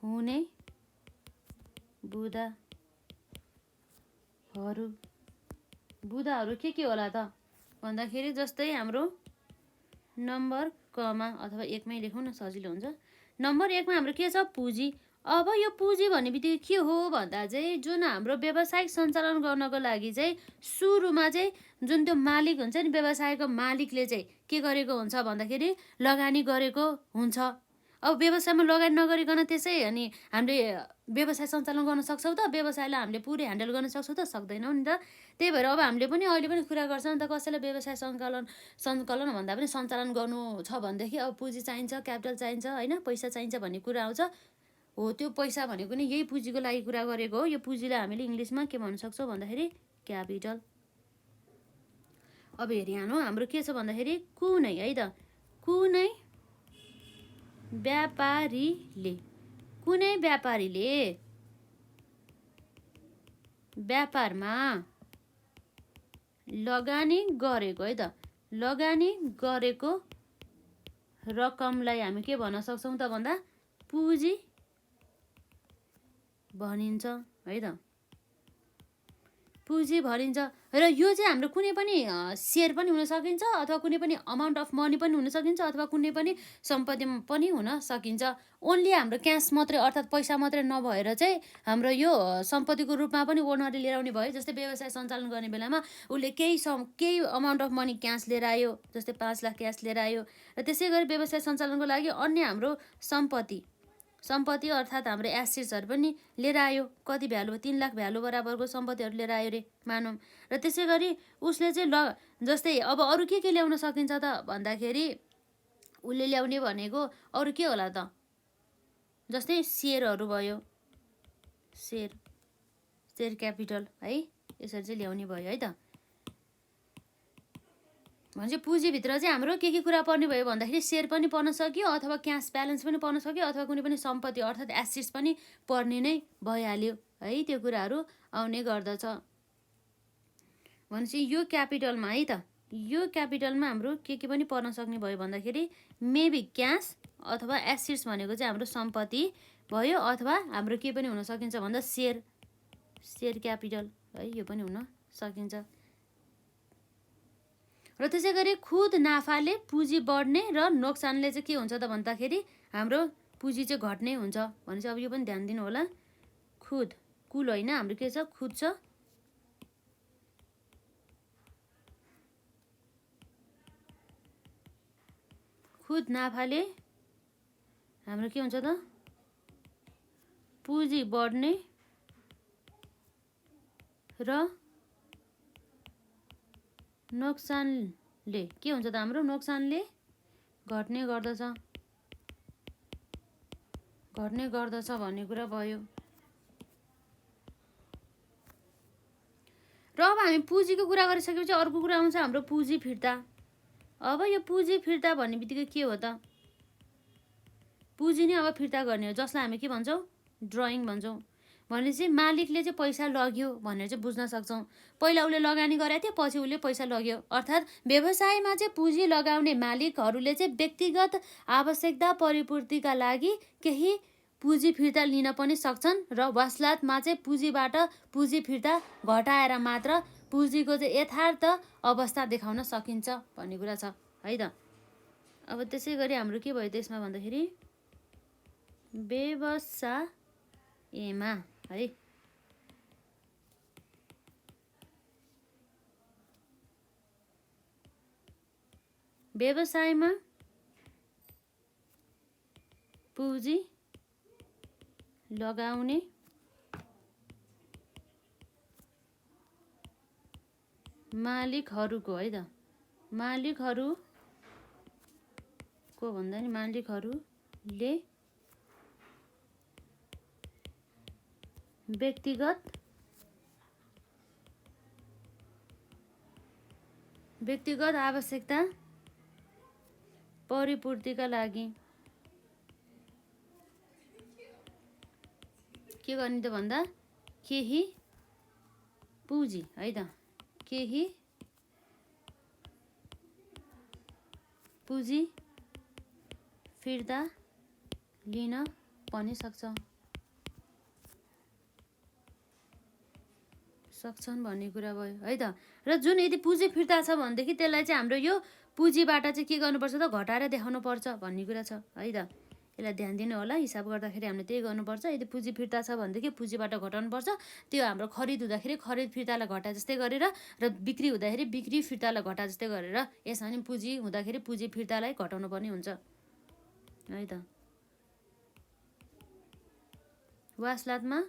हुने बुदाहरू के होला त भन्दाखेरि, जस्तै हाम्रो नम्बर कमा अथवा 1 मै लेखौँ न, सजिलो हुन्छ। नम्बर 1 मा हाम्रो के छ, पुँजी। अब यो पुँजी भन्ने बित्तिकै के हो भन्दा चाहिँ, जुन हाम्रो व्यावसायिक सञ्चालन गर्नको लागि चाहिँ सुरुमा चाहिँ जुन त्यो मालिक हुन्छ नि, व्यवसायको मालिकले चाहिँ के गरेको हुन्छ भन्दाखेरि लगानी गरेको हुन्छ। अब व्यवसायमा लगानी नगरिकन त्यसै अनि हामीले व्यवसाय सञ्चालन गर्न सक्छौँ त? व्यवसायलाई हामीले पुरै ह्यान्डल गर्न सक्छौँ त? सक्दैनौँ नि त। त्यही भएर अब हामीले पनि अहिले पनि कुरा गर्छ नि त, कसैलाई व्यवसाय सङ्कलन भन्दा पनि सञ्चालन गर्नु छ भनेदेखि अब पुँजी चाहिन्छ, क्यापिटल चाहिन्छ, होइन, पैसा चाहिन्छ भन्ने कुरा आउँछ। हो, त्यो पैसा भनेको नि यही पुँजीको लागि कुरा गरेको हो। यो पुँजीलाई हामीले इङ्ग्लिसमा के भन्न सक्छौँ भन्दाखेरि क्यापिटल। अब हेरिहाल्नु, हाम्रो के छ भन्दाखेरि कुनै, है त, कुनै व्यापारीले व्यापारमा लगानी गरेको, है त, लगानी गरेको रकमलाई हामी के भन्न सक्छौँ त भन्दा पुँजी भनिन्छ, है त, पुँजी भनिन्छ। र यो चाहिँ हाम्रो कुनै पनि सेयर पनि हुन सकिन्छ, अथवा कुनै पनि अमाउन्ट अफ मनी पनि हुन सकिन्छ, अथवा कुनै पनि सम्पत्ति पनि हुन सकिन्छ। ओन्ली हाम्रो क्यास मात्रै अर्थात् पैसा मात्रै नभएर चाहिँ हाम्रो यो सम्पत्तिको रूपमा पनि ओनरले लिएर आउने भयो। जस्तै व्यवसाय सञ्चालन गर्ने बेलामा उसले केही अमाउन्ट अफ मनी क्यास लिएर आयो, जस्तै 5 लाख क्यास लिएर आयो। र त्यसै गरी व्यवसाय सञ्चालनको लागि अन्य हाम्रो सम्पत्ति अर्थात् हाम्रो एसेट्सहरू पनि लिएर आयो। कति भ्यालु? 3 लाख भ्यालु बराबरको सम्पत्तिहरू लिएर आयो रे मानौँ। र त्यसै गरी उसले चाहिँ जस्तै अब अरू के ल्याउन सकिन्छ त भन्दाखेरि उसले ल्याउने भनेको अरू के होला त? जस्तै सेयरहरू भयो, सेयर क्यापिटल, है, यसरी चाहिँ ल्याउने भयो, है त। भनेपछि पुँजीभित्र चाहिँ हाम्रो के कुरा पर्ने भयो भन्दाखेरि सेयर पनि पर्न सक्यो, अथवा क्यास ब्यालेन्स पनि पर्न सक्यो, अथवा कुनै पनि सम्पत्ति अर्थात् एसेट्स पनि पर्ने नै भइहाल्यो, है। त्यो कुराहरू आउने गर्दछ। भनेपछि यो क्यापिटलमा, है त, यो क्यापिटलमा हाम्रो के पनि पर्न सक्ने भयो भन्दाखेरि मेबी क्यास अथवा एसेट्स भनेको चाहिँ हाम्रो सम्पत्ति भयो, अथवा हाम्रो के पनि हुन सकिन्छ भन्दा सेयर क्यापिटल, है, यो पनि हुन सकिन्छ। र त्यसै गरी खुद नाफाले पुँजी बढ्ने र नोक्सानले चाहिँ के हुन्छ त भन्दाखेरि हाम्रो पुँजी चाहिँ घट्ने हुन्छ। भनेपछि अब यो पनि ध्यान दिनु होला। कुल होइन, हाम्रो के छ? खुद छ। खुद नाफाले हाम्रो के हुन्छ त? पुँजी बढ्ने र नोक्सानले के हुन्छ त? हाम्रो नोक्सानले घट्ने गर्दछ भन्ने कुरा भयो। र अब हामी पुँजीको कुरा गरिसकेपछि अर्को कुरा आउँछ हाम्रो पुँजी फिर्ता। अब यो पुँजी फिर्ता भन्ने बित्तिकै के हो त? पुँजी नै अब फिर्ता गर्ने हो, जसलाई हामी के भन्छौँ? ड्रइङ भन्छौँ। भनेपछि मालिकले चाहिँ पैसा लग्यो भनेर चाहिँ बुझ्न सक्छौँ। पहिला उसले लगानी गरेको थियो, पछि उसले पैसा लग्यो। अर्थात् व्यवसायमा चाहिँ पुँजी लगाउने मालिकहरूले चाहिँ व्यक्तिगत आवश्यकता परिपूर्तिका लागि केही पुँजी फिर्ता लिन पनि सक्छन्, र वसलातमा चाहिँ पुँजीबाट पुँजी फिर्ता घटाएर मात्र पुँजीको चाहिँ यथार्थ अवस्था देखाउन सकिन्छ भन्ने कुरा छ, है त। अब त्यसै गरी हाम्रो के भयो त्यसमा भन्दाखेरि व्यवसायमा, है, व्यवसायमा पुँजी लगाउने मालिकहरूको, है त, मालिकहरूको भन्दा नि मालिकहरूले व्यक्तिगत आवश्यकता परिपूर्तिका लागि के गर्ने त भन्दा केही पुँजी, है त, केही पुँजी फिर्ता लिन पनि सक्छन् भन्ने कुरा भयो, है त। र जुन यदि पुँजी फिर्ता छ भनेदेखि त्यसलाई चाहिँ हाम्रो यो पुँजीबाट चाहिँ के गर्नुपर्छ त? घटाएर देखाउनु पर्छ भन्ने कुरा छ, है त। यसलाई ध्यान दिनु होला। हिसाब गर्दाखेरि हामीले त्यही गर्नुपर्छ। यदि पुँजी फिर्ता छ भनेदेखि पुँजीबाट घटाउनुपर्छ। त्यो हाम्रो खरिद हुँदाखेरि खरिद फिर्तालाई घटा जस्तै गरेर, र बिक्री हुँदाखेरि बिक्री फिर्तालाई घटा जस्तै गरेर, यसमा पनि पुँजी हुँदाखेरि पुँजी फिर्तालाई घटाउनु पर्ने हुन्छ, है त। वासलातमा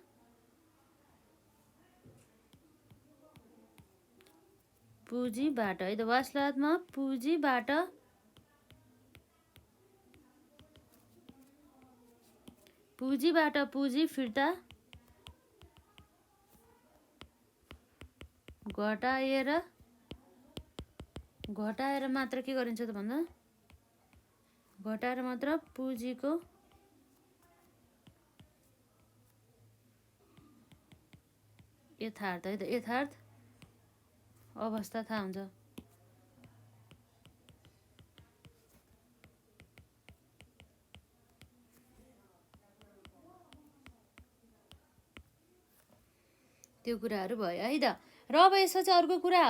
पुँजीबाट है त, वासलातमा पुँजीबाट पुँजी फिर्ता घटाएर मात्र के गरिन्छ त भन्दा, घटाएर मात्र पुँजीको यथार्थ है त, यथार्थ अवस्था थाहा हुन्छ। त्यो कुराहरू भयो है त। र अब यसो चाहिँ अर्को कुरा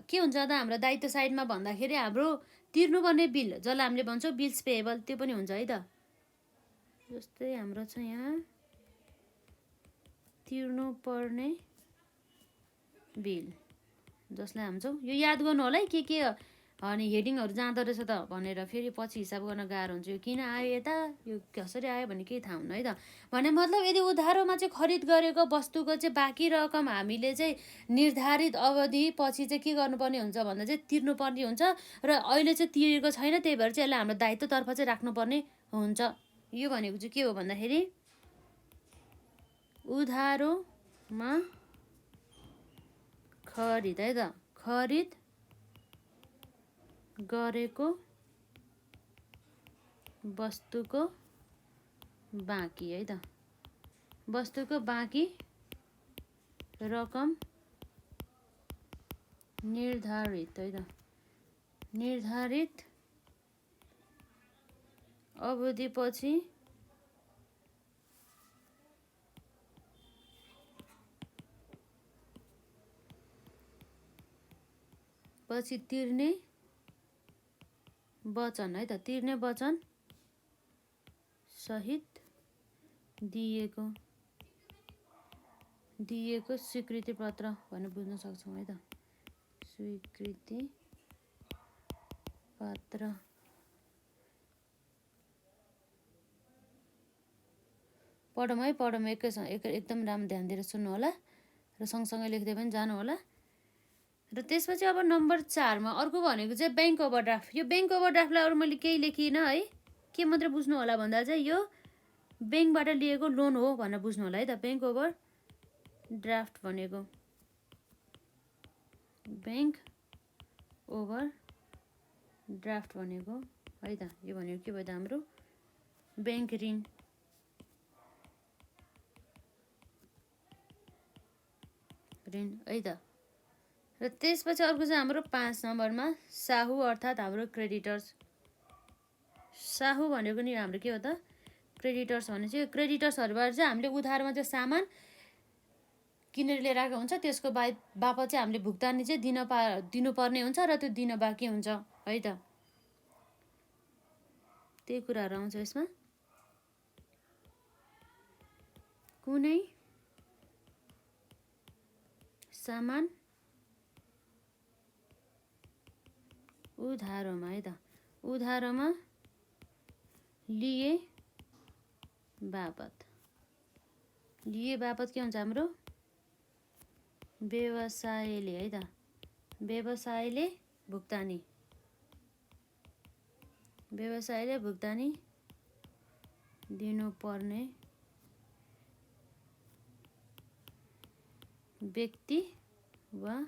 के हुन्छ त हाम्रो दायित्व साइडमा भन्दाखेरि हाम्रो तिर्नुपर्ने बिल जसलाई हामीले भन्छौँ बिल्स पेएबल, त्यो पनि हुन्छ है त। जस्तै हाम्रो छ यहाँ तिर्नुपर्ने बिल, जसलाई भन्छौँ, यो याद गर्नु होला है के अनि हेडिङहरू जाँदो रहेछ त भनेर फेरि पछि हिसाब गर्न गाह्रो हुन्छ। यो किन आयो यता, यो कसरी आयो भने केही थाहा हुन्न है त। भने मतलब यदि उधारोमा चाहिँ खरिद गरेको वस्तुको चाहिँ बाँकी रकम हामीले चाहिँ निर्धारित अवधि पछि चाहिँ के गर्नुपर्ने हुन्छ भन्दा चाहिँ तिर्नुपर्ने हुन्छ, र अहिले चाहिँ तिरेको छैन, त्यही भएर चाहिँ यसलाई हाम्रो दायित्वतर्फ चाहिँ राख्नुपर्ने हुन्छ। यो भनेको चाहिँ के हो भन्दाखेरि उधारोमा खरिद है त, खरिद गरेको वस्तुको बाँकी है त, वस्तुको बाँकी रकम निर्धारित है त, निर्धारित अवधिपछि तिर्ने वचन है त, तिर्ने वचन सहित दिएको स्वीकृति पत्र भनेर बुझ्न सक्छौँ है त। स्वीकृति पत्र पढौँ है, पढौँ एकदम राम्रो ध्यान दिएर सुन्नु होला र सँगसँगै लेख्दै पनि जानु होला। र त्यसपछि अब नम्बर 4 मा अर्को भनेको चाहिँ बैंक ओभरड्राफ्ट। यो बैंक ओभरड्राफ्टलाई अरू मैले केही लेखिनँ है, के मात्र बुझ्नु होला भन्दा चाहिँ यो बैंकबाट लिएको लोन हो भनेर बुझ्नु होला है त। बैंक ओभरड्राफ्ट भनेको बैंक ओभरड्राफ्ट भनेको है त, यो भनेको के भयो त हाम्रो बैंक ऋण है त। र त्यसपछि अर्को चाहिँ हाम्रो 5 नम्बरमा साहु अर्थात् हाम्रो क्रेडिटर्स। साहु भनेको नि हाम्रो के हो त क्रेडिटर्स भने चाहिँ क्रेडिटर्सहरूबाट चाहिँ हामीले उधारमा चाहिँ सामान किनेर लिएर आएको हुन्छ, त्यसको बापत चाहिँ हामीले भुक्तानी चाहिँ दिनुपर्ने हुन्छ र त्यो दिन बाँकी हुन्छ है त। त्यही कुराहरू आउँछ यसमा। कुनै सामान उधारोमा है त, उधारोमा लिए बापत के हुन्छ हाम्रो व्यवसायले है त, व्यवसायले भुक्तानी दिनुपर्ने व्यक्ति वा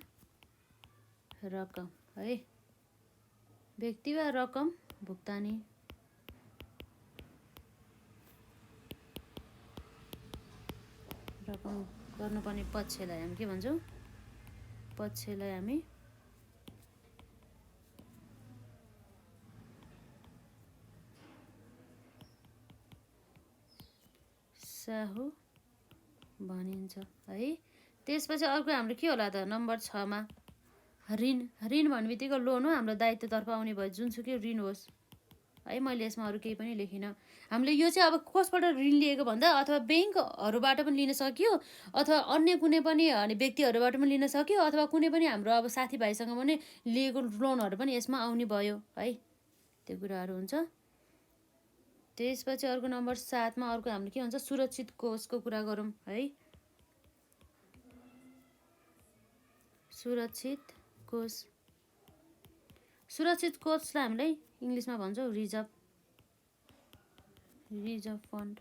रकम है, व्यक्ति वा रकम भुक्तानी रकम गर्नुपर्ने पक्षलाई हामी के भन्छौँ, पक्षलाई हामी साहु भनिन्छ है। त्यसपछि अर्को हाम्रो के होला त नम्बर 6 मा ऋण। ऋण भन्ने बित्तिकै लोन हो, हाम्रो दायित्वतर्फ आउने भयो जुनसुकै ऋण होस् है। मैले यसमा अरू केही पनि लेखिनँ। हामीले यो चाहिँ अब कसबाट ऋण लिएको भन्दा अथवा बैंकहरूबाट पनि लिन सकियो, अथवा अन्य कुनै पनि व्यक्तिहरूबाट पनि लिन सकियो, अथवा कुनै पनि हाम्रो अब साथीभाइसँग पनि लिएको लोनहरू पनि यसमा आउने भयो है। त्यो कुराहरू हुन्छ। त्यसपछि अर्को नम्बर 7 मा अर्को हामीले के भन्छ सुरक्षित कोषको कुरा गरौँ है। सुरक्षित कोष, सुरक्षित कोषलाई हामीले इङ्ग्लिसमा भन्छौँ रिजर्भ फन्ड।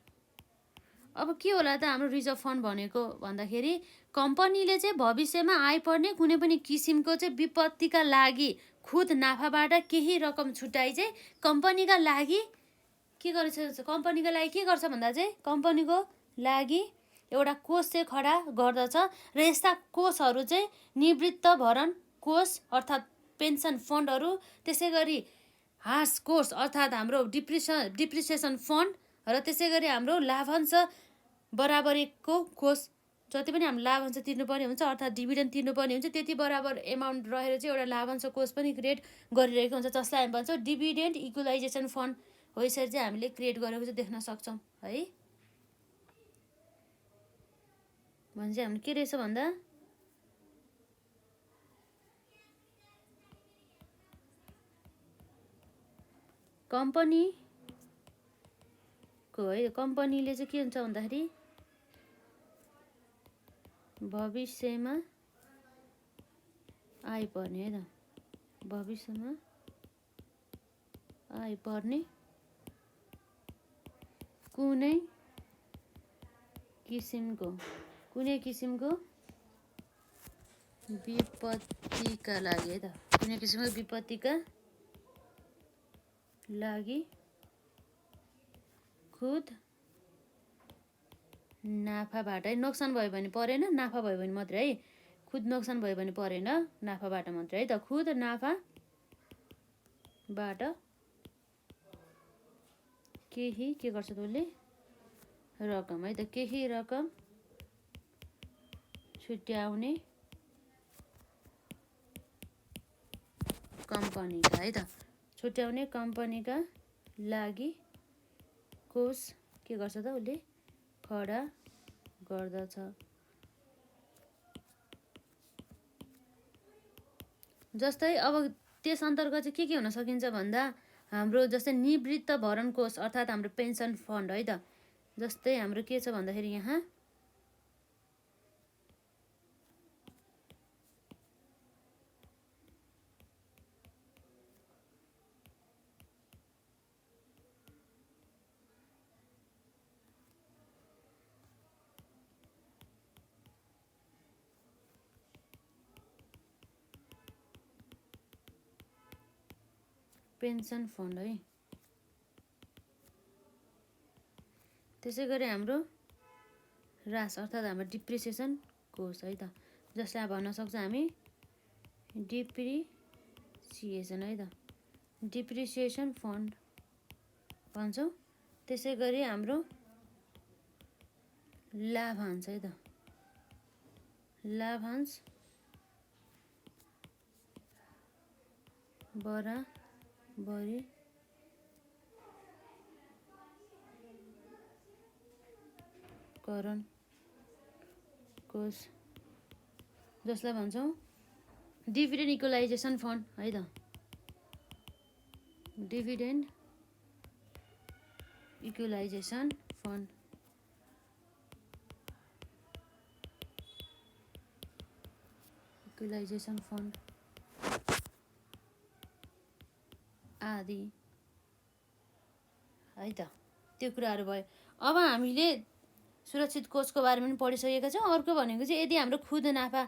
अब के होला त हाम्रो रिजर्भ फन्ड भनेको भन्दाखेरि कम्पनीले चाहिँ भविष्यमा आइपर्ने कुनै पनि किसिमको चाहिँ विपत्तिका लागि खुद नाफाबाट केही रकम छुट्याइ चाहिँ कम्पनीका लागि के गर्छ, कम्पनीको लागि के गर्छ भन्दा चाहिँ कम्पनीको लागि एउटा कोष चाहिँ खडा गर्दछ र यस्ता कोषहरू चाहिँ निवृत्त भरण कोष अर्थात् पेन्सन फन्डहरू, त्यसै गरी ह्रास कोष अर्थात् हाम्रो डिप्रिसिएसन फन्ड र त्यसै गरी हाम्रो लाभांश बराबरीको कोष, जति पनि हाम्रो लाभांश तिर्नुपर्ने हुन्छ अर्थात् डिभिडेन्ड तिर्नुपर्ने हुन्छ त्यति बराबर एमाउन्ट रहेर चाहिँ एउटा लाभांश कोष पनि क्रिएट गरिरहेको हुन्छ, जसलाई हामी भन्छौँ डिभिडेन्ड इक्वलाइजेसन फन्ड हो। यसरी चाहिँ हामीले क्रिएट गरेको चाहिँ देख्न सक्छौँ है। भने चाहिँ हामीले के रहेछ भन्दा कम्पनीको है, कम्पनीले चाहिँ के हुन्छ भन्दाखेरि भविष्यमा आइपर्ने है त, भविष्यमा आइपर्ने कुनै किसिमको विपत्तिका लागि है त, कुनै किसिमको विपत्तिका लागि खुद नाफाबाट है, नोक्सान भयो भने परेन, नाफा भयो भने मात्रै है, खुद नोक्सान भयो भने परेन, नाफाबाट मात्रै है त, खुद नाफाबाट केही के गर्छ त उसले रकम है त, केही रकम छुट्याउने कम्पनीका है त, छुट्याउने कम्पनीका लागि कोष के गर्छ त उसले खडा गर्दछ। जस्तै अब त्यस अन्तर्गत चाहिँ के हुन सकिन्छ भन्दा हाम्रो जस्तै निवृत्त भरण कोष अर्थात् हाम्रो पेन्सन फन्ड है त, जस्तै हाम्रो के छ भन्दाखेरि यहाँ पेन्सन फन्ड है, त्यसै गरी हाम्रो ह्रास अर्थात् हाम्रो डिप्रिसिएसन कोष है त, जसलाई भन्न सक्छ हामी डिप्रिसिएसन है त, डिप्रिसिएसन फन्ड भन्छौँ। त्यसै गरी हाम्रो लाभांश है त, लाभांश बराबरी करण कोष, जसलाई भन्छौँ डिभिडेन्ड इक्वलाइजेसन फन्ड है त, डिभिडेन्ड इक्वलाइजेसन फन्ड। इक्वलाइजेसन फन्ड आदि है त, त्यो कुराहरू भयो। अब हामीले सुरक्षित कोषको बारेमा पनि पढिसकेका छौँ। अर्को भनेको चाहिँ यदि हाम्रो खुद नाफा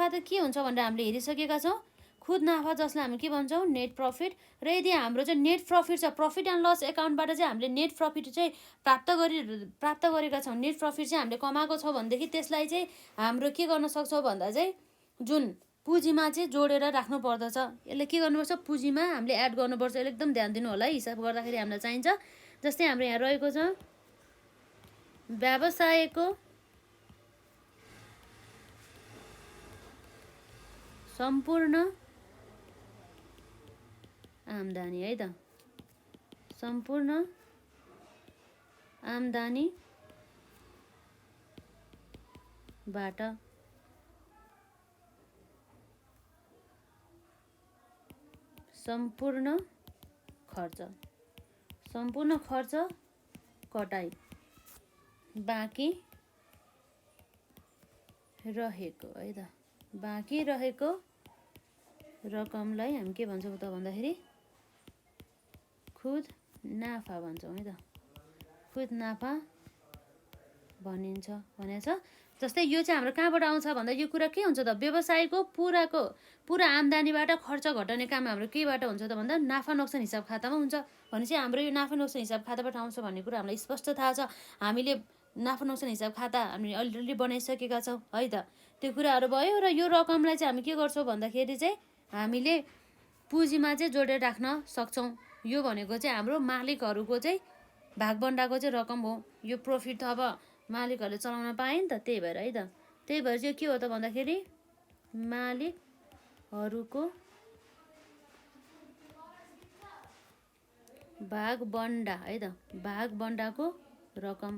त के हुन्छ भनेर हामीले हेरिसकेका छौँ। खुद नाफा जसलाई हामी के भन्छौँ नेट प्रफिट, र यदि हाम्रो चाहिँ नेट प्रफिट छ, प्रफिट एन्ड लस एकाउन्टबाट चाहिँ हामीले नेट प्रफिट चाहिँ प्राप्त गरेका छौँ, नेट प्रफिट चाहिँ हामीले कमाएको छौँ भनेदेखि त्यसलाई चाहिँ हाम्रो के गर्न सक्छौँ भन्दा चाहिँ जुन पुँजीमा चाहिँ जोडेर राख्नु पर्दछ। यसलाई के गर्नुपर्छ, पुँजीमा हामीले एड गर्नुपर्छ। यसले एकदम ध्यान दिनु होला है, हिसाब गर्दाखेरि हामीलाई चाहिन्छ। जस्तै हाम्रो यहाँ रहेको छ व्यवसायको सम्पूर्ण आम्दानी है त, सम्पूर्ण आम्दानीबाट सम्पूर्ण सम्पूर्ण खर्च कटाई बाँकी रहेको है त बाँकी रहेको रकमलाई हामी के भन्छौँ त भन्दाखेरि खुद नाफा भन्छौँ है त खुद नाफा भनिन्छ भनेको छ। जस्तै यो चाहिँ हाम्रो कहाँबाट आउँछ भन्दा यो कुरा के हुन्छ त व्यवसायको पुरा आम्दानीबाट खर्च घटाउने काम हाम्रो केबाट हुन्छ त भन्दा नाफा नोक्सान हिसाब खातामा हुन्छ। भनेपछि हाम्रो यो नाफा नोक्सान हिसाब खाताबाट आउँछ भन्ने कुरा हामीलाई स्पष्ट थाहा छ। हामीले नाफा नोक्सान हिसाब खाता हामी अलरेडी बनाइसकेका छौँ है त। त्यो कुराहरू भयो र यो रकमलाई चाहिँ हामी के गर्छौँ भन्दाखेरि चाहिँ हामीले पुँजीमा चाहिँ जोडेर राख्न सक्छौँ। यो भनेको चाहिँ हाम्रो मालिकहरूको चाहिँ भागबन्डाको चाहिँ रकम हो। यो प्रफिट अब मालिकहरूले चलाउन पाए नि त, त्यही भएर है त। त्यही भएर चाहिँ के हो त भन्दाखेरि मालिकहरूको भागबन्डा है त भागबन्डाको रकम।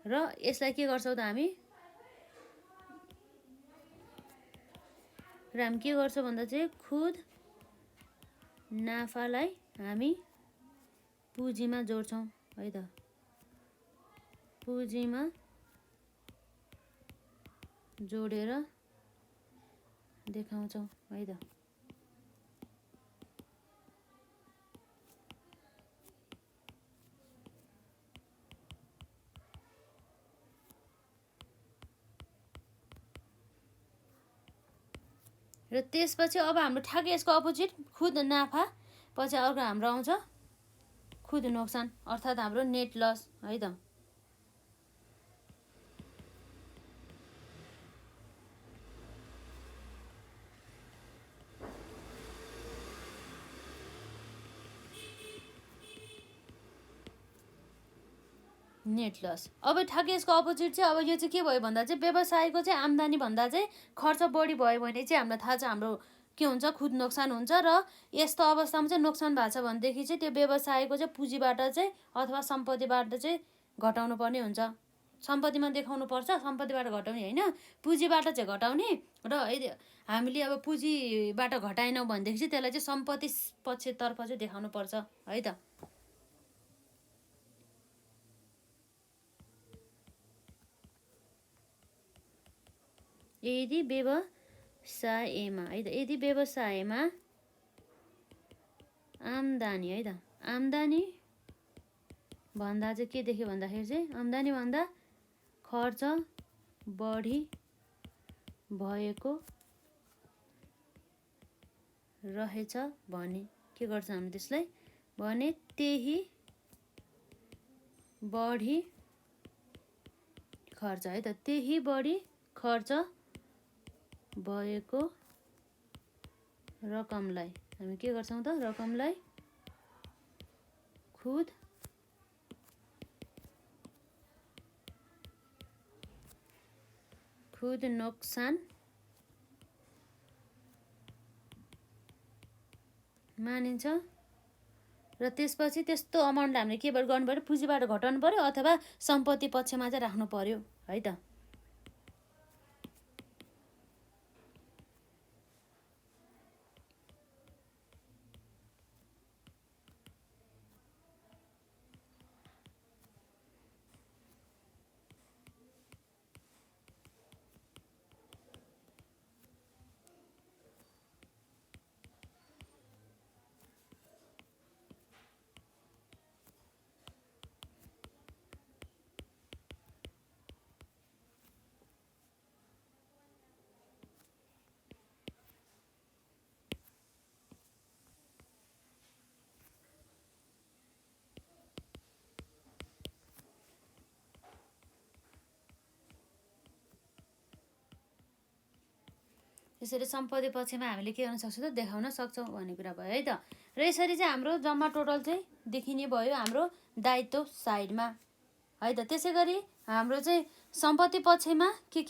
र यसलाई के गर्छौँ त हामी के गर्छौँ भन्दा चाहिँ खुद नाफालाई हामी पुँजीमा जोड्छौँ है त पुँजीमा जोडेर देखाउँछौँ है त। र त्यसपछि अब हाम्रो ठ्याक्कै यसको अपोजिट खुद नाफा पछि अर्को हाम्रो आउँछ खुद नोक्सान अर्थात् हाम्रो नेट लस है त। नेट लस अब ठ्याक्कै यसको अपोजिट चाहिँ अब यो चाहिँ के भयो भन्दा चाहिँ व्यवसायको चाहिँ आम्दानी भन्दा चाहिँ खर्च बढी भयो भने चाहिँ हामीलाई थाहा छ हाम्रो के हुन्छ खुद नोक्सान हुन्छ। र यस्तो अवस्थामा चाहिँ नोक्सान भएको छ भनेदेखि चाहिँ त्यो व्यवसायको चाहिँ पुँजीबाट चाहिँ अथवा सम्पत्तिबाट चाहिँ घटाउनु पर्ने हुन्छ। सम्पत्तिमा देखाउनु पर्छ, सम्पत्तिबाट घटाउने होइन, पुँजीबाट चाहिँ घटाउने। र हामीले अब पुँजीबाट घटाएनौँ भनेदेखि चाहिँ त्यसलाई चाहिँ सम्पत्ति पक्षतर्फ चाहिँ देखाउनु पर्छ है त। यदि व्यवसायमा है त यदि व्यवसायमा आम्दानी है त आम्दानी भन्दा चाहिँ के देख्यो भन्दाखेरि चाहिँ आम्दानी भन्दा खर्च बढी भएको रहेछ भने के गर्छ हामी त्यसलाई भने त्यही बढी खर्च है त त्यही बढी खर्च भएको रकमलाई हामी के गर्छौँ त रकमलाई खुद नोक्सान मानिन्छ। र त्यसपछि त्यस्तो अमाउन्टलाई हामीले केबाट गर्नु पर्यो पुँजीबाट घटाउनु पर्यो अथवा सम्पत्ति पक्षमा चाहिँ राख्नु पर्यो है त। यसरी सम्पत्ति पक्षमा हामीले के गर्न सक्छौँ त देखाउन सक्छौँ भन्ने कुरा भयो है त। र यसरी चाहिँ हाम्रो जम्मा टोटल चाहिँ देखिने भयो हाम्रो दायित्व साइडमा है त। त्यसै गरी हाम्रो चाहिँ सम्पत्ति पक्षमा के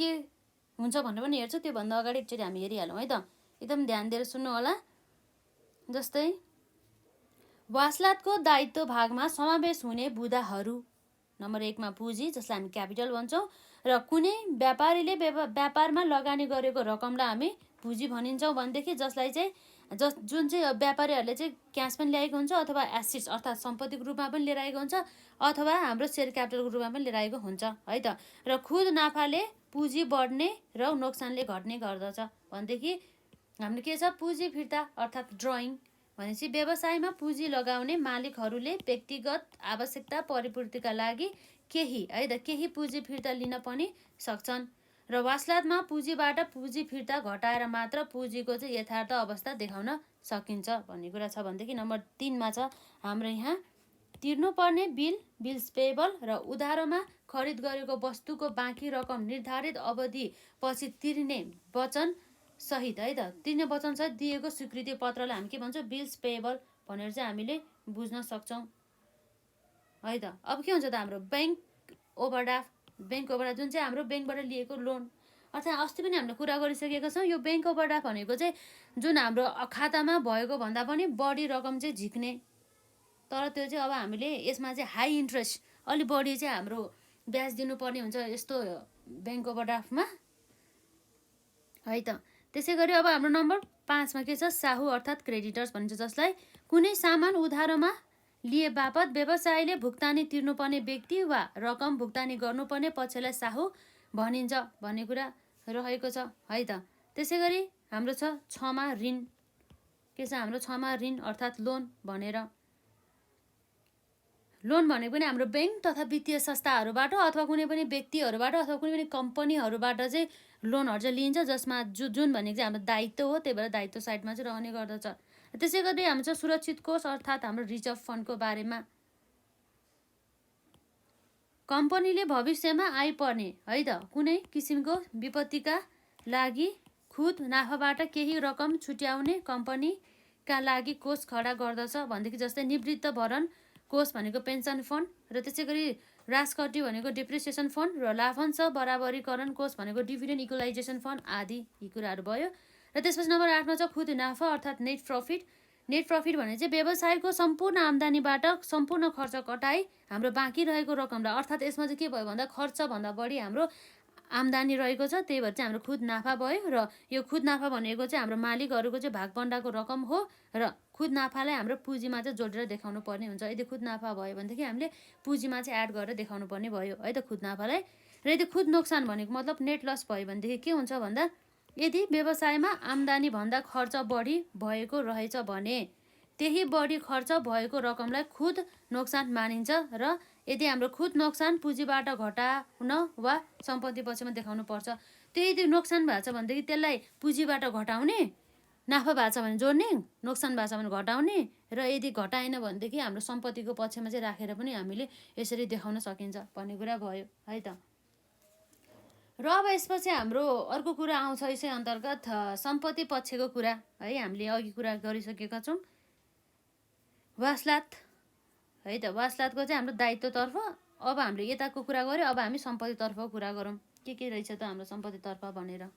हुन्छ भनेर पनि हेर्छौँ। त्योभन्दा अगाडि एकचोटि हामी हेरिहालौँ है त। एकदम ध्यान दिएर सुन्नु होला। जस्तै वासलातको दायित्व भागमा समावेश हुने बुदाहरू नम्बर 1 मा पुँजी जसलाई हामी क्यापिटल भन्छौँ र कुनै व्यापारीले व्यापारमा लगानी गरेको रकमलाई हामी पुँजी भनिन्छौँ भनेदेखि जसलाई चाहिँ जुन चाहिँ व्यापारीहरूले चाहिँ क्यास पनि ल्याएको हुन्छ अथवा एसेट्स अर्थात् सम्पत्तिको रूपमा पनि लिएर आएको हुन्छ अथवा हाम्रो सेयर क्यापिटलको रूपमा पनि लिएर आएको हुन्छ है त। र खुद नाफाले पुँजी बढ्ने र नोक्सानले घट्ने गर्दछ भनेदेखि हाम्रो के छ, पुँजी फिर्ता अर्थात् ड्रइङ भनेपछि व्यवसायमा पुँजी लगाउने मालिकहरूले व्यक्तिगत आवश्यकता परिपूर्तिका लागि केही है त केही पुँजी फिर्ता लिन पनि सक्छन्। र वासलातमा पुँजीबाट पुँजी फिर्ता घटाएर मात्र पुँजीको चाहिँ यथार्थ अवस्था देखाउन सकिन्छ भन्ने कुरा छ। भनेदेखि नम्बर 3 मा छ हाम्रो यहाँ तिर्नुपर्ने बिल्स पेएबल र उधारोमा खरिद गरेको वस्तुको बाँकी रकम निर्धारित अवधि पछि तिर्ने वचन सहित है त तिर्ने वचन सहित दिएको स्वीकृति पत्रलाई हामी के भन्छौँ, बिल्स पेएबल भनेर चाहिँ हामीले बुझ्न सक्छौँ है त। अब के हुन्छ त हाम्रो बैंक ओभरड्राफ्ट जुन चाहिँ हाम्रो बैंकबाट लिएको लोन अर्थात् अस्ति पनि हामीले कुरा गरिसकेका छौँ। यो बैंक ओभरड्राफ्ट भनेको चाहिँ जुन हाम्रो खातामा भएको भन्दा पनि बढी रकम चाहिँ झिक्ने, तर त्यो चाहिँ अब हामीले यसमा चाहिँ हाई इन्ट्रेस्ट अलि बढी चाहिँ हाम्रो ब्याज दिनुपर्ने हुन्छ यस्तो बैंक ओभरड्राफ्टमा है त। त्यसै गरी अब हाम्रो नम्बर 5 मा के छ, साहु अर्थात् क्रेडिटर्स भनिन्छ, जसलाई कुनै सामान उधारोमा लिए बापत व्यवसायले भुक्तानी तिर्नुपर्ने व्यक्ति वा रकम भुक्तानी गर्नुपर्ने पक्षलाई साहु भनिन्छ भन्ने कुरा रहेको छ है त। त्यसै गरी हाम्रो छ 6 मा ऋण, के छ हाम्रो 6 मा ऋण अर्थात् लोन भनेर। लोन भनेको पनि हाम्रो बैंक तथा वित्तीय संस्थाहरूबाट अथवा कुनै पनि व्यक्तिहरूबाट अथवा कुनै पनि कम्पनीहरूबाट चाहिँ लोनहरू चाहिँ लिइन्छ, जसमा जुन भनेको चाहिँ हाम्रो दायित्व हो, त्यही भएर दायित्व साइडमा चाहिँ रहने गर्दछ। त्यसै गरी हाम्रो चाहिँ सुरक्षित कोष अर्थात् हाम्रो रिजर्भ फन्डको बारेमा, कम्पनीले भविष्यमा आइपर्ने है त कुनै किसिमको विपत्तिका लागि खुद नाफाबाट केही रकम छुट्याउने कम्पनीका लागि कोष खडा गर्दछ भनेदेखि जस्तै निवृत्त भरण कोष भनेको पेन्सन फन्ड, र त्यसै गरी राजकट्टी भनेको डिप्रिसिएसन फन्ड, र लाभांश बराबरीकरण कोष भनेको डिभिडेन्ड इक्वलाइजेसन फन्ड आदि यी कुराहरू भयो। र त्यसपछि नम्बर 8 मा छ खुद नाफा अर्थात् नेट प्रफिट। नेट प्रफिट भने चाहिँ व्यवसायको सम्पूर्ण आम्दानीबाट सम्पूर्ण खर्च कटाई हाम्रो बाँकी रहेको रकमलाई, अर्थात् यसमा चाहिँ के भयो भन्दा खर्चभन्दा बढी हाम्रो आम्दानी रहेको छ, त्यही भएर चाहिँ हाम्रो खुद नाफा भयो। र यो खुद नाफा भनेको चाहिँ हाम्रो मालिकहरूको चाहिँ भागभण्डाको रकम हो र खुद नाफालाई हाम्रो पुँजीमा चाहिँ जोडेर देखाउनु पर्ने हुन्छ। यदि खुद नाफा भयो भनेदेखि हामीले पुँजीमा चाहिँ एड गरेर देखाउनु पर्ने भयो है त खुद नाफालाई। र यदि खुद नोक्सान भनेको मतलब नेट लस भयो भनेदेखि के हुन्छ भन्दा यदि व्यवसायमा आम्दानी भन्दा खर्च बढी भएको रहेछ भने त्यही बढी खर्च भएको रकमलाई खुद नोक्सान मानिन्छ। र यदि हाम्रो खुद नोक्सान पुँजीबाट घटाउन वा सम्पत्ति पक्षमा देखाउनु पर्छ, त्यो यदि नोक्सान भएको छ भनेदेखि त्यसलाई पुँजीबाट घटाउने, नाफा भएको छ भने जोड्ने, नोक्सान भएको छ भने घटाउने, र यदि घटाएन भनेदेखि हाम्रो सम्पत्तिको पक्षमा चाहिँ राखेर पनि हामीले यसरी देखाउन सकिन्छ भन्ने कुरा भयो है त। र अब यसपछि हाम्रो अर्को कुरा आउँछ यसै अन्तर्गत सम्पत्ति पक्षको कुरा है। हामीले अघि कुरा गरिसकेका छौँ वासलात है त। वासलातको चाहिँ हाम्रो दायित्वतर्फ अब हामीले यताको कुरा गऱ्यो, अब हामी सम्पत्तितर्फको कुरा गरौँ के रहेछ त हाम्रो सम्पत्तितर्फ भनेर।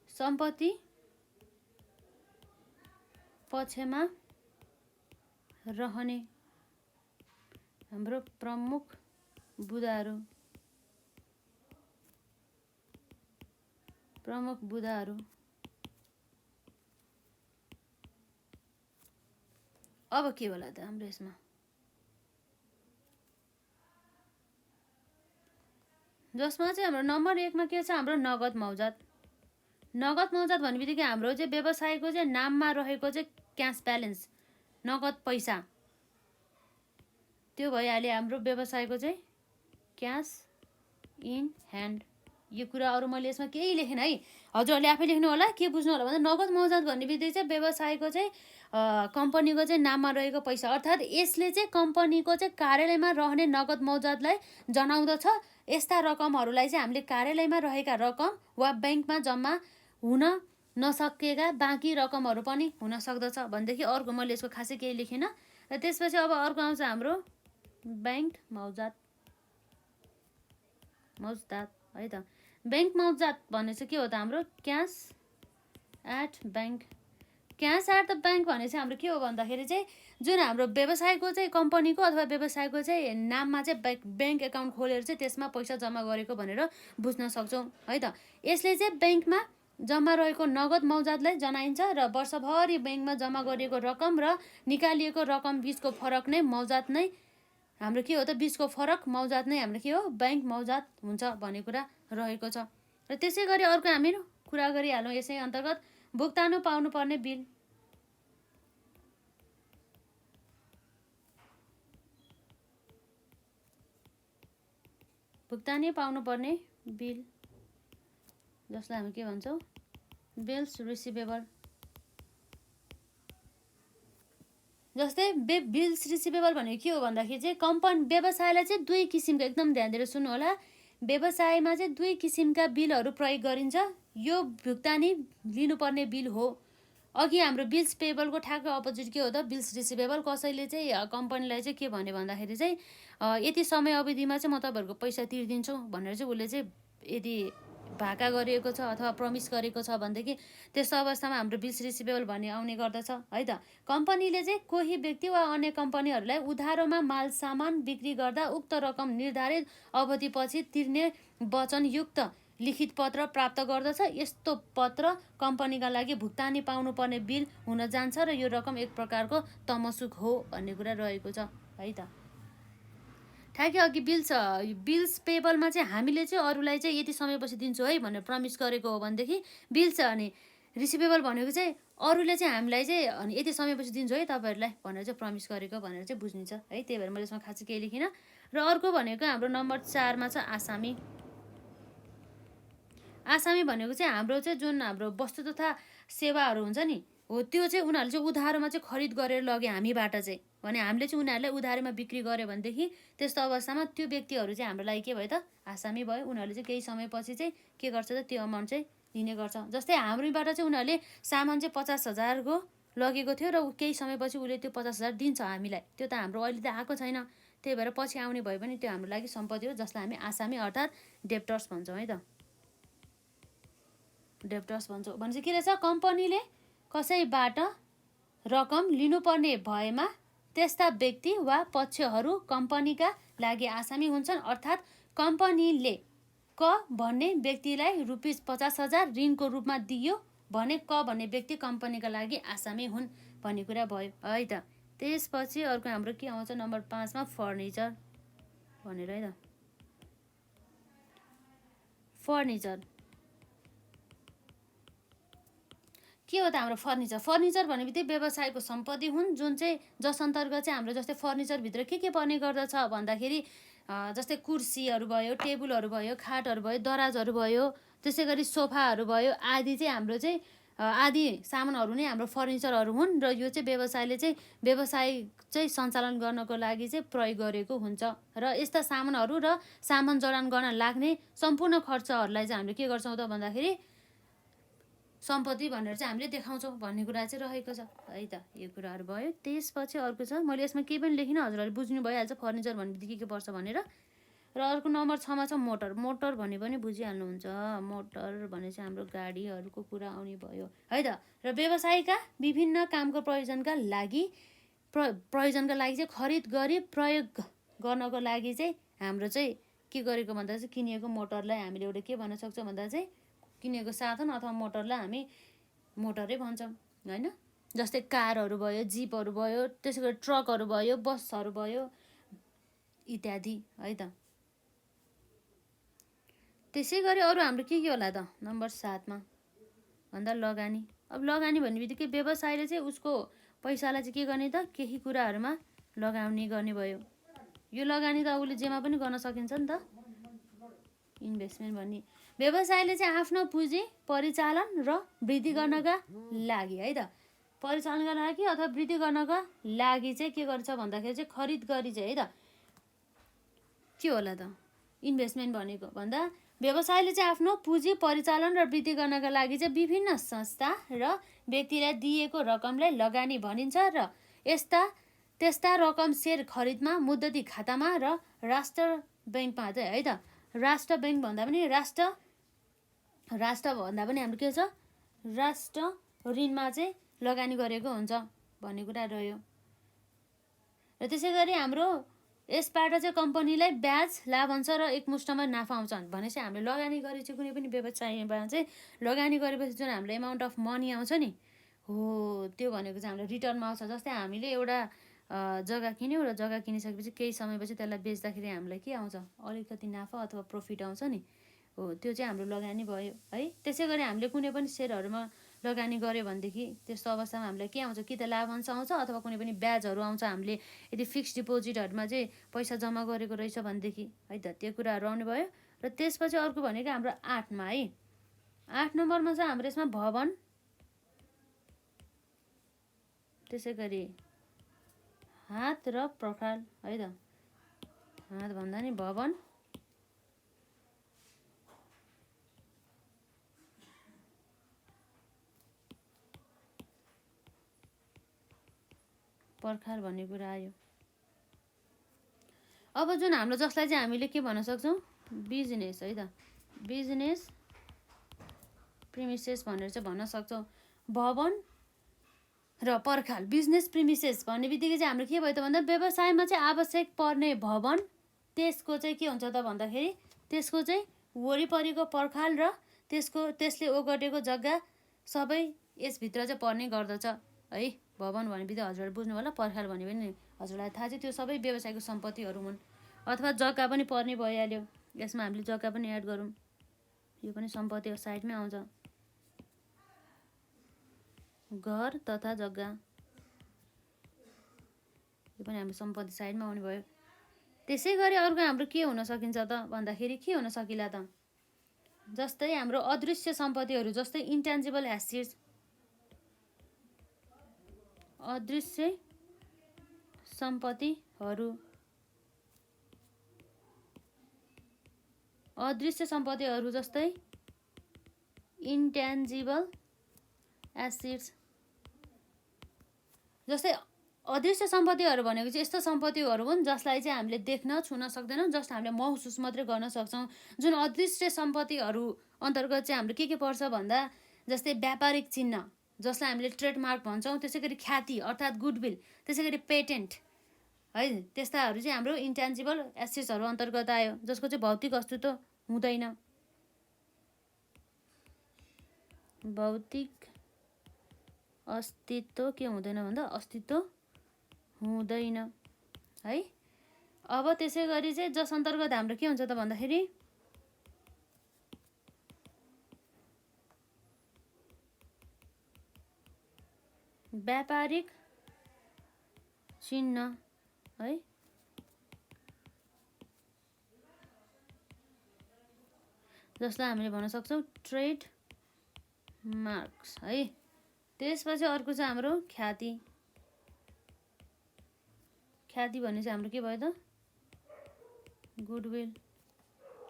सम्पत्ति पक्षमा रहने हाम्रो प्रमुख बुदाहरू अब के होला त हाम्रो यसमा, जसमा चाहिँ हाम्रो नम्बर 1 मा के छ हाम्रो नगद मौजात। नगद मौजात भन्ने बित्तिकै हाम्रो चाहिँ व्यवसायको चाहिँ नाममा रहेको चाहिँ क्यास ब्यालेन्स नगद पैसा त्यो भइहाल्यो हाम्रो व्यवसायको चाहिँ क्यास इन ह्यान्ड। यो कुरा अरू मैले यसमा केही लेखेन है, हजुरहरूले आफै लेख्नु होला। के बुझ्नु होला भन्दा नगद मौजात भन्ने बित्तिकै चाहिँ व्यवसायको चाहिँ कम्पनीको चाहिँ नाममा रहेको पैसा, अर्थात् यसले चाहिँ कम्पनीको चाहिँ कार्यालयमा रहने नगद मौजातलाई जनाउँदछ। यस्ता रकमहरूलाई चाहिँ हामीले कार्यालयमा रहेका रकम वा बैंकमा जम्मा हुन नसकेका बाँकी रकमहरू पनि हुन सक्दछ भनेदेखि अर्को मैले यसको खासै केही लेखिनँ। र त्यसपछि अब अर्को आउँछ हाम्रो बैंक मौजात है त। बैंक मौजात भन्ने चाहिँ के हो त हाम्रो cash at bank. Cash at the bank भने चाहिँ हाम्रो के हो भन्दाखेरि चाहिँ जुन हाम्रो व्यवसायको चाहिँ कम्पनीको अथवा व्यवसायको चाहिँ नाममा चाहिँ ब्याङ्क एकाउन्ट खोलेर चाहिँ त्यसमा पैसा जम्मा गरेको भनेर बुझ्न सक्छौँ है त। यसले चाहिँ ब्याङ्कमा जम्मा रहेको नगद मौजातलाई जनाइन्छ र वर्षभरि ब्याङ्कमा जम्मा गरिएको रकम र निकालिएको रकम बिचको फरक नै मौजात नै हाम्रो के हो त, बिचको फरक मौजात नै हाम्रो के हो, ब्याङ्क मौजात हुन्छ भन्ने कुरा रहेको छ। र त्यसै गरी अर्को हामी कुरा गरिहालौँ यसै अन्तर्गत भुक्तानी पाउनुपर्ने बिल। भुक्तानी पाउनुपर्ने बिल जसलाई हामी के भन्छौँ, बिल्स रिसिभेबल। जस्तै बिल्स रिसिभेबल भनेको के हो भन्दाखेरि चाहिँ कम्पनी व्यवसायलाई चाहिँ दुई किसिमको, एकदम ध्यान दिएर सुन्नु होला, व्यवसायमा चाहिँ दुई किसिमका बिलहरू प्रयोग गरिन्छ। यो भुक्तानी लिनुपर्ने बिल हो। अघि हाम्रो बिल्स पेबलको ठ्याक्क अपोजिट के हो त, बिल्स रिसिभेबल। कसैले चाहिँ कम्पनीलाई चाहिँ के भन्यो भन्दाखेरि चाहिँ यति समय अवधिमा चाहिँ म तपाईँहरूको पैसा तिर्दिन्छु भनेर चाहिँ उसले चाहिँ यदि भाका गरिएको छ अथवा प्रमिस गरेको छ भनेदेखि त्यस्तो अवस्थामा हाम्रो बिल्स रिसिभेबल भन्ने आउने गर्दछ है त। कम्पनीले चाहिँ कोही व्यक्ति वा अन्य कम्पनीहरूलाई उधारोमा माल सामान बिक्री गर्दा उक्त रकम निर्धारित अवधिपछि तिर्ने वचनयुक्त लिखित पत्र प्राप्त गर्दछ। यस्तो पत्र कम्पनीका लागि भुक्तानी पाउनुपर्ने बिल हुन जान्छ र यो रकम एक प्रकारको तमसुक हो भन्ने कुरा रहेको छ है त। ठ्याक्कै अघि बिल्स पेबलमा चाहिँ हामीले चाहिँ अरूलाई चाहिँ यति समयपछि दिन्छु है भनेर प्रमिस गरेको हो भनेदेखि बिल्स अनि रिसिभेबल भनेको चाहिँ अरूले चाहिँ हामीलाई चाहिँ अनि यति समयपछि दिन्छु है तपाईँहरूलाई भनेर चाहिँ प्रमिस गरेको भनेर चाहिँ बुझ्निन्छ है। त्यही भएर मैले यसमा खासै केही लेखिनँ। र अर्को भनेको हाम्रो नम्बर 4 मा छ आसामी। आसामी भनेको चाहिँ हाम्रो चाहिँ जुन हाम्रो वस्तु तथा सेवाहरू हुन्छ नि हो, त्यो चाहिँ उनीहरूले चाहिँ उधारोमा चाहिँ खरिद गरेर लगे हामीबाट चाहिँ, भने हामीले चाहिँ उनीहरूलाई उधारोमा बिक्री गऱ्यो भनेदेखि त्यस्तो अवस्थामा त्यो व्यक्तिहरू चाहिँ हाम्रो लागि के भयो त, आसामी भयो। उनीहरूले चाहिँ केही समयपछि चाहिँ के गर्छ त, त्यो अमाउन्ट चाहिँ लिने गर्छ। जस्तै हाम्रोबाट चाहिँ उनीहरूले सामान चाहिँ 50,000 को लगेको थियो र केही समयपछि उसले त्यो 50,000 दिन्छ हामीलाई। त्यो त हाम्रो अहिले त आएको छैन, त्यही भएर पछि आउने भयो भने त्यो हाम्रो लागि सम्पत्ति हो जसलाई हामी आसामी अर्थात् डेप्टर्स भन्छौँ है त। डेप्टर्स भन्छौँ भने चाहिँ के रहेछ, कम्पनीले कसैबाट रकम लिनुपर्ने भएमा त्यस्ता व्यक्ति वा पक्षहरू कम्पनीका लागि आसामी हुन्छन्। अर्थात् कम्पनीले क भन्ने व्यक्तिलाई ₹50,000 ऋणको रूपमा दियो भने क भन्ने व्यक्ति कम्पनीका लागि आसामी हुन् भन्ने कुरा भयो है त। त्यसपछि अर्को हाम्रो के आउँछ नम्बर 5 मा फर्निचर भनेर है त। फर्निचर के हो त हाम्रो फर्निचर। फर्निचर भन्ने बित्तिकै व्यवसायको सम्पत्ति हुन् जुन चाहिँ जस अन्तर्गत चाहिँ हाम्रो जस्तै फर्निचरभित्र के पर्ने गर्दछ भन्दाखेरि जस्तै कुर्सीहरू भयो, टेबुलहरू भयो, खाटहरू भयो, दराजहरू भयो, त्यसै गरी सोफाहरू भयो आदि चाहिँ हाम्रो चाहिँ आदि सामानहरू नै हाम्रो फर्निचरहरू हुन्। र यो चाहिँ व्यवसायले चाहिँ व्यवसाय चाहिँ सञ्चालन गर्नको लागि चाहिँ प्रयोग गरेको हुन्छ। र यस्ता सामानहरू र सामान जडान गर्न लाग्ने सम्पूर्ण खर्चहरूलाई चाहिँ हामीले के गर्छौँ त भन्दाखेरि सम्पत्ति भनेर चाहिँ हामीले देखाउँछौँ भन्ने कुरा चाहिँ रहेको छ है त। यो कुराहरू भयो। त्यसपछि अर्को छ, मैले यसमा केही पनि लेखिनँ, हजुरहरूले बुझ्नु भइहाल्छ फर्निचर भन्ने बित्तिकै के पर्छ भनेर। र अर्को नम्बर 6 मा छ मोटर। मोटर भन्ने पनि बुझिहाल्नुहुन्छ, मोटर भने चाहिँ हाम्रो गाडीहरूको कुरा आउने भयो है त। र व्यवसायका विभिन्न कामको प्रयोजनका लागि चाहिँ खरिद गरी प्रयोग गर्नको लागि चाहिँ हाम्रो चाहिँ के गरेको भन्दा चाहिँ किनिएको मोटरलाई हामीले एउटा के भन्न सक्छौँ भन्दा चाहिँ किनेको साधन अथवा मोटरलाई हामी मोटरै भन्छौँ हैन। जस्तै कारहरू भयो, जिपहरू भयो, त्यसै गरी ट्रकहरू भयो, बसहरू भयो इत्यादि है त। त्यसै गरी अरू हाम्रो के होला त नम्बर 7 मा भन्दा लगानी। अब लगानी भन्ने बित्तिकै व्यवसायले चाहिँ उसको पैसालाई चाहिँ के गर्ने त, केही कुराहरूमा लगाउने गर्ने भयो। यो लगानी त उसले जेमा पनि गर्न सकिन्छ नि त, इन्भेस्टमेन्ट भन्ने। व्यवसायले चाहिँ आफ्नो पुँजी परिचालन र वृद्धि गर्नका लागि है त, परिचालनका लागि अथवा वृद्धि गर्नका लागि चाहिँ के गर्छ भन्दाखेरि चाहिँ खरिद गरी चाहिँ है त के होला त इन्भेस्टमेन्ट भनेको भन्दा व्यवसायले चाहिँ आफ्नो पुँजी परिचालन र वृद्धि गर्नका लागि चाहिँ विभिन्न संस्था र व्यक्तिलाई दिएको रकमलाई लगानी भनिन्छ। र त्यस्ता रकम सेयर खरिदमा, मुद्दती खातामा र राष्ट्र ब्याङ्कमा चाहिँ है त। राष्ट्र ब्याङ्क भन्दा पनि राष्ट्र भन्दा पनि हाम्रो के छ, राष्ट्र ऋणमा चाहिँ लगानी गरेको हुन्छ भन्ने कुरा रह्यो। र त्यसै गरी हाम्रो यसबाट चाहिँ कम्पनीलाई ब्याज, लाभांश र एकमुष्टमा नाफा आउँछ भनेपछि हामीले लगानी गरेपछि कुनै पनि व्यवसायमा चाहिँ लगानी गरेपछि जुन हाम्रो एमाउन्ट अफ मनी आउँछ नि हो त्यो भनेको चाहिँ हाम्रो रिटर्नमा आउँछ। जस्तै हामीले एउटा जग्गा किन्यौँ र जग्गा किनिसकेपछि केही समयपछि त्यसलाई बेच्दाखेरि हामीलाई के आउँछ, अलिकति नाफा अथवा प्रफिट आउँछ नि हो, त्यो चाहिँ हाम्रो लगानी भयो है। त्यसै गरी हामीले कुनै पनि सेयरहरूमा लगानी गऱ्यो भनेदेखि त्यस्तो अवस्थामा हामीलाई के आउँछ, कि त लाभांश आउँछ अथवा कुनै पनि ब्याजहरू आउँछ। हामीले यदि फिक्स्ड डिपोजिटहरूमा चाहिँ पैसा जम्मा गरेको रहेछ भनेदेखि है त त्यो कुराहरू आउने भयो। र त्यसपछि अर्को भनेको हाम्रो 8मा है, 8 नम्बरमा चाहिँ हाम्रो यसमा भवन, त्यसै गरी हात र पर्खाल है त। हात भन्दा नि भवन, पर्खाल भन्ने कुरा आयो। अब जुन हाम्रो जसलाई चाहिँ हामीले के भन्न सक्छौँ, बिजनेस है त, बिजनेस प्रिमिसेस भनेर चाहिँ भन्न सक्छौँ। भवन र पर्खाल, बिजनेस प्रिमिसेस भन्ने बित्तिकै चाहिँ हाम्रो के भयो त भन्दा व्यवसायमा चाहिँ आवश्यक पर्ने भवन, त्यसको चाहिँ के हुन्छ त भन्दाखेरि त्यसको चाहिँ वरिपरिको पर्खाल र त्यसले ओगटेको जग्गा सबै यसभित्र चाहिँ पर्ने गर्दछ है। भवन भन्ने बित्तिकै हजुरहरूले बुझ्नु होला, पर्खाल भने पनि हजुरलाई थाहा छ त्यो सबै व्यवसायको सम्पत्तिहरू हुन्। अथवा जग्गा पनि पर्ने भइहाल्यो, यसमा हामीले जग्गा पनि एड गरौँ, यो पनि सम्पत्तिको साइडमै आउँछ, घर तथा जग्गा, यो पनि हाम्रो सम्पत्ति साइडमा आउने भयो। त्यसै गरी अर्को हाम्रो के हुन सकिन्छ त भन्दाखेरि के हुन सकिला त, जस्तै हाम्रो अदृश्य सम्पत्तिहरू, जस्तै इन्ट्यान्जिबल एसेट्स, अदृश्य सम्पत्तिहरू, अदृश्य सम्पत्तिहरू जस्तै इन्ट्यान्जिबल एसेट्स। जस्तै अदृश्य सम्पत्तिहरू भनेको चाहिँ यस्तो सम्पत्तिहरू हुन् जसलाई चाहिँ हामीले देख्न छुन सक्दैनौँ, जस्ट हामीले महसुस मात्रै गर्न सक्छौँ। जुन अदृश्य सम्पत्तिहरू अन्तर्गत चाहिँ हाम्रो के पर्छ भन्दा जस्तै व्यापारिक चिन्ह जसलाई हामीले ट्रेडमार्क भन्छौँ, त्यसै गरी ख्याति अर्थात् गुडविल, त्यसै गरी पेटेन्ट है, त्यस्ताहरू चाहिँ हाम्रो इन्ट्यान्जिबल एसेट्सहरू अन्तर्गत आयो, जसको चाहिँ भौतिक अस्तित्व हुँदैन, भौतिक अस्तित्व के हुँदैन भन्दा अस्तित्व हुँदैन है। अब त्यसै गरी चाहिँ जस अन्तर्गत हाम्रो के हुन्छ त भन्दाखेरि व्यापारिक चिन्ह है, जसलाई हामीले भन्न सक्छौँ ट्रेड मार्क्स है। त्यसपछि अर्को चाहिँ हाम्रो ख्याति, ख्याति भन्ने चाहिँ हाम्रो के भयो त गुडविल।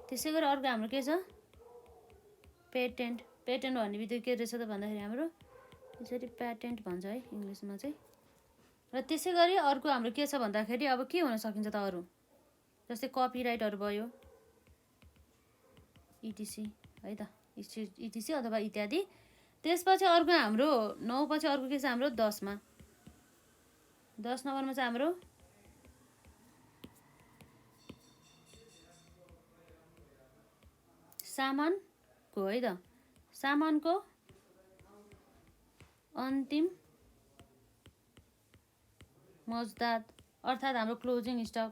त्यसै गरी अर्को हाम्रो के छ पेटेन्ट, पेटेन्ट भन्ने बित्तिकै के रहेछ त भन्दाखेरि हाम्रो यसरी प्याटेन्ट भन्छ है इङ्ग्लिसमा चाहिँ। र त्यसै गरी अर्को हाम्रो के छ भन्दाखेरि अब के हुन सकिन्छ त अरू, जस्तै कपिराइटहरू भयो इटिसी है त, इटिसी अथवा इत्यादि। त्यसपछि अर्को हाम्रो 9 पछि अर्को के छ हाम्रो 10मा, 10 नम्बरमा चाहिँ हाम्रो सामानको है त, सामानको अन्तिम मजदात अर्थात् हाम्रो क्लोजिङ स्टक।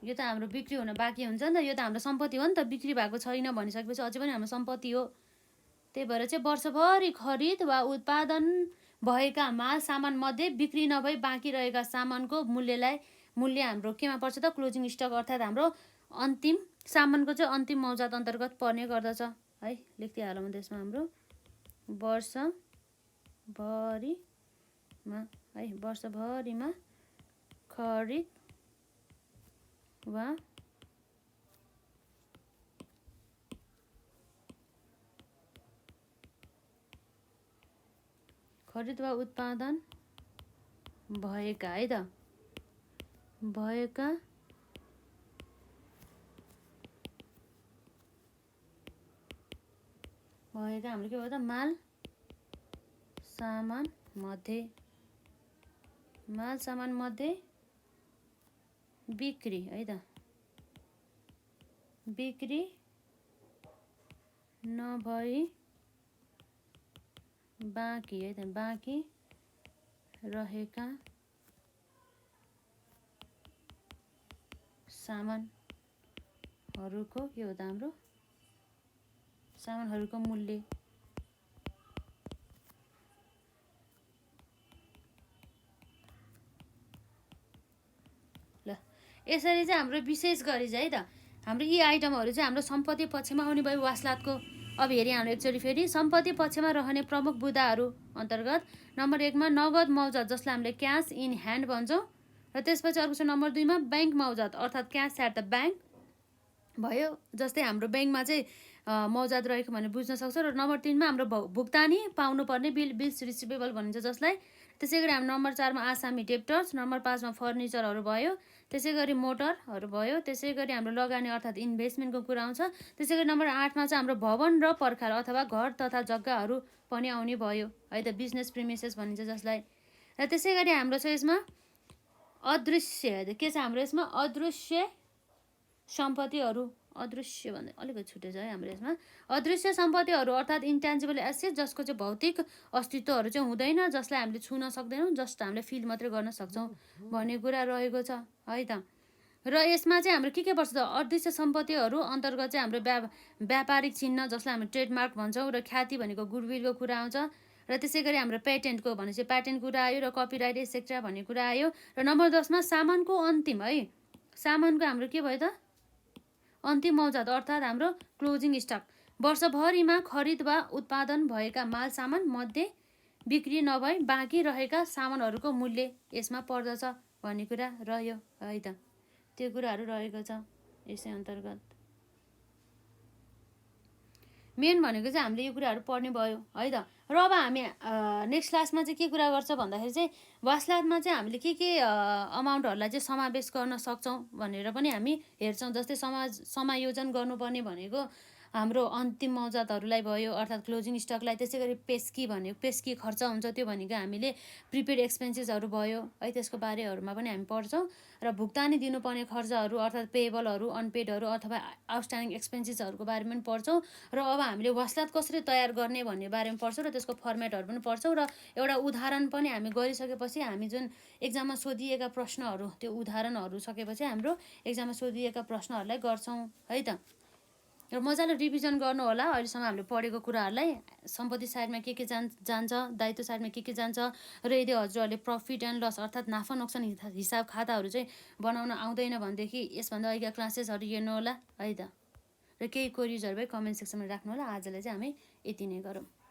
यो त हाम्रो बिक्री हुन बाँकी हुन्छ नि त, यो त हाम्रो सम्पत्ति हो नि त, बिक्री भएको छैन भनिसकेपछि अझै पनि हाम्रो सम्पत्ति हो। त्यही भएर चाहिँ वर्षभरि खरिद वा उत्पादन भएका माल सामान मध्ये बिक्री नभई बाँकी रहेका सामानको मूल्य हाम्रो केमा पर्छ त क्लोजिङ स्टक अर्थात् हाम्रो अन्तिम सामानको चाहिँ अन्तिम मौजात अन्तर्गत पर्ने गर्दछ है। लेख्दै हालौँ त्यसमा हाम्रो वर्षभरिमा है, वर्षभरिमा खरिद वा उत्पादन भएका है त, भएका हाम्रो के भयो त माल सामान मध्ये बिक्री है त, बिक्री नभई बाँकी है त, बाँकी रहेका सामानहरूको के हो त हाम्रो सामानहरूको मूल्य। ल यसरी चाहिँ हाम्रो विशेष गरी चाहिँ है त हाम्रो यी आइटमहरू चाहिँ हाम्रो सम्पत्ति पक्षमा आउने भयो वासलातको। अब हेरी हाम्रो एकचोटि फेरि सम्पत्ति पक्षमा रहने प्रमुख बुदाहरू अन्तर्गत नम्बर 1 मा नगद मौजात जसलाई हामीले क्यास इन ह्यान्ड भन्छौँ, र त्यसपछि अर्को छ नम्बर 2 मा बैंक मौजात अर्थात् क्यास एट द ब्याङ्क भयो, जस्तै हाम्रो ब्याङ्कमा चाहिँ मौजात रहेको भनेर बुझ्न सक्छ। र नम्बर 3 मा हाम्रो भुक्तानी पाउनुपर्ने बिल्स रिसिभेबल भनिन्छ जसलाई। त्यसै गरी हाम्रो नम्बर 4 मा आसामी डेप्टर्स, नम्बर 5 मा फर्निचरहरू भयो, त्यसै गरी मोटरहरू भयो, त्यसै गरी हाम्रो लगानी अर्थात् इन्भेस्टमेन्टको कुरा आउँछ। त्यसै गरी नम्बर 8 मा चाहिँ हाम्रो भवन र पर्खाल अथवा घर तथा जग्गाहरू पनि आउने भयो है त, बिजनेस प्रिमिसेस भनिन्छ जसलाई। र त्यसै गरी हाम्रो छ यसमा अदृश्य के छ हाम्रो यसमा अदृश्य सम्पत्तिहरू, अदृश्य भन्दा अलिकति छुटेछ है हाम्रो यसमा। अदृश्य सम्पत्तिहरू अर्थात् इन्ट्यान्जिबल एसेट जसको चाहिँ भौतिक अस्तित्वहरू चाहिँ हुँदैन, जसलाई हामीले छुन सक्दैनौँ, जस्ट हामीले फिल मात्रै गर्न सक्छौँ भन्ने कुरा रहेको छ है त। र यसमा चाहिँ हाम्रो के पर्छ त अदृश्य सम्पत्तिहरू अन्तर्गत चाहिँ हाम्रो व्यापारिक चिन्ह जसलाई हामी ट्रेडमार्क भन्छौँ, र ख्याति भनेको गुडविलको कुरा आउँछ, र त्यसै गरी हाम्रो पेटेन्टको भनेपछि प्याटेन्ट कुरा आयो, र कपिराइट एसेक्ट्रा भन्ने कुरा आयो। र नम्बर 10 मा सामानको अन्तिम है, सामानको हाम्रो के भयो त अन्तिम मौजात अर्थात् हाम्रो क्लोजिङ स्टक, वर्षभरिमा खरिद वा उत्पादन भएका माल सामान मध्ये बिक्री नभई बाँकी रहेका सामानहरूको मूल्य यसमा पर्दछ भन्ने कुरा रह्यो है त। त्यो कुराहरू रहेको छ यसै अन्तर्गत। मेन भनेको चाहिँ हामीले यो कुराहरू पढ्ने भयो है त। र अब हामी नेक्स्ट क्लासमा चाहिँ के कुरा गर्छ भन्दाखेरि चाहिँ वासलातमा चाहिँ हामीले के अमाउन्टहरूलाई चाहिँ समावेश गर्न सक्छौँ भनेर पनि हामी हेर्छौँ। जस्तै समायोजन गर्नुपर्ने भनेको हाम्रो अन्तिम मौजातहरूलाई भयो अर्थात् क्लोजिङ स्टकलाई, त्यसै गरी पेस्की खर्च हुन्छ त्यो भनेको हामीले प्रिपेड एक्सपेन्सेसहरू भयो है, त्यसको बारेहरूमा पनि हामी पढ्छौँ। र भुक्तानी दिनुपर्ने खर्चहरू अर्थात् पेएबलहरू, अनपेडहरू अथवा आउटस्ट्यान्डिङ एक्सपेन्सेसहरूको बारेमा पनि पढ्छौँ। र अब हामीले वासलात कसरी तयार गर्ने भन्ने बारेमा पढ्छौँ, र त्यसको फर्मेटहरू पनि पढ्छौँ। र एउटा उदाहरण पनि हामी गरिसकेपछि हामी जुन एक्जाममा सोधिएका प्रश्नहरू त्यो उदाहरणहरू सकेपछि हाम्रो एक्जाममा सोधिएका प्रश्नहरूलाई गर्छौँ है त। र मजाले रिभिजन गर्नु होला अहिलेसम्म हामीले पढेको कुराहरूलाई। सम्पत्ति साइडमा के जान्छ, दायित्व साइडमा के जान्छ, र यदि हजुरहरूले प्रफिट एन्ड लस अर्थात् नाफा नोक्सान हिसाब खाताहरू चाहिँ बनाउन आउँदैन भनेदेखि यसभन्दा अघिका क्लासेसहरू हेर्नु होला है त। र केही क्वेरिजहरू भए कमेन्ट सेक्सनमा राख्नु होला। आजलाई चाहिँ हामी यति नै गरौँ।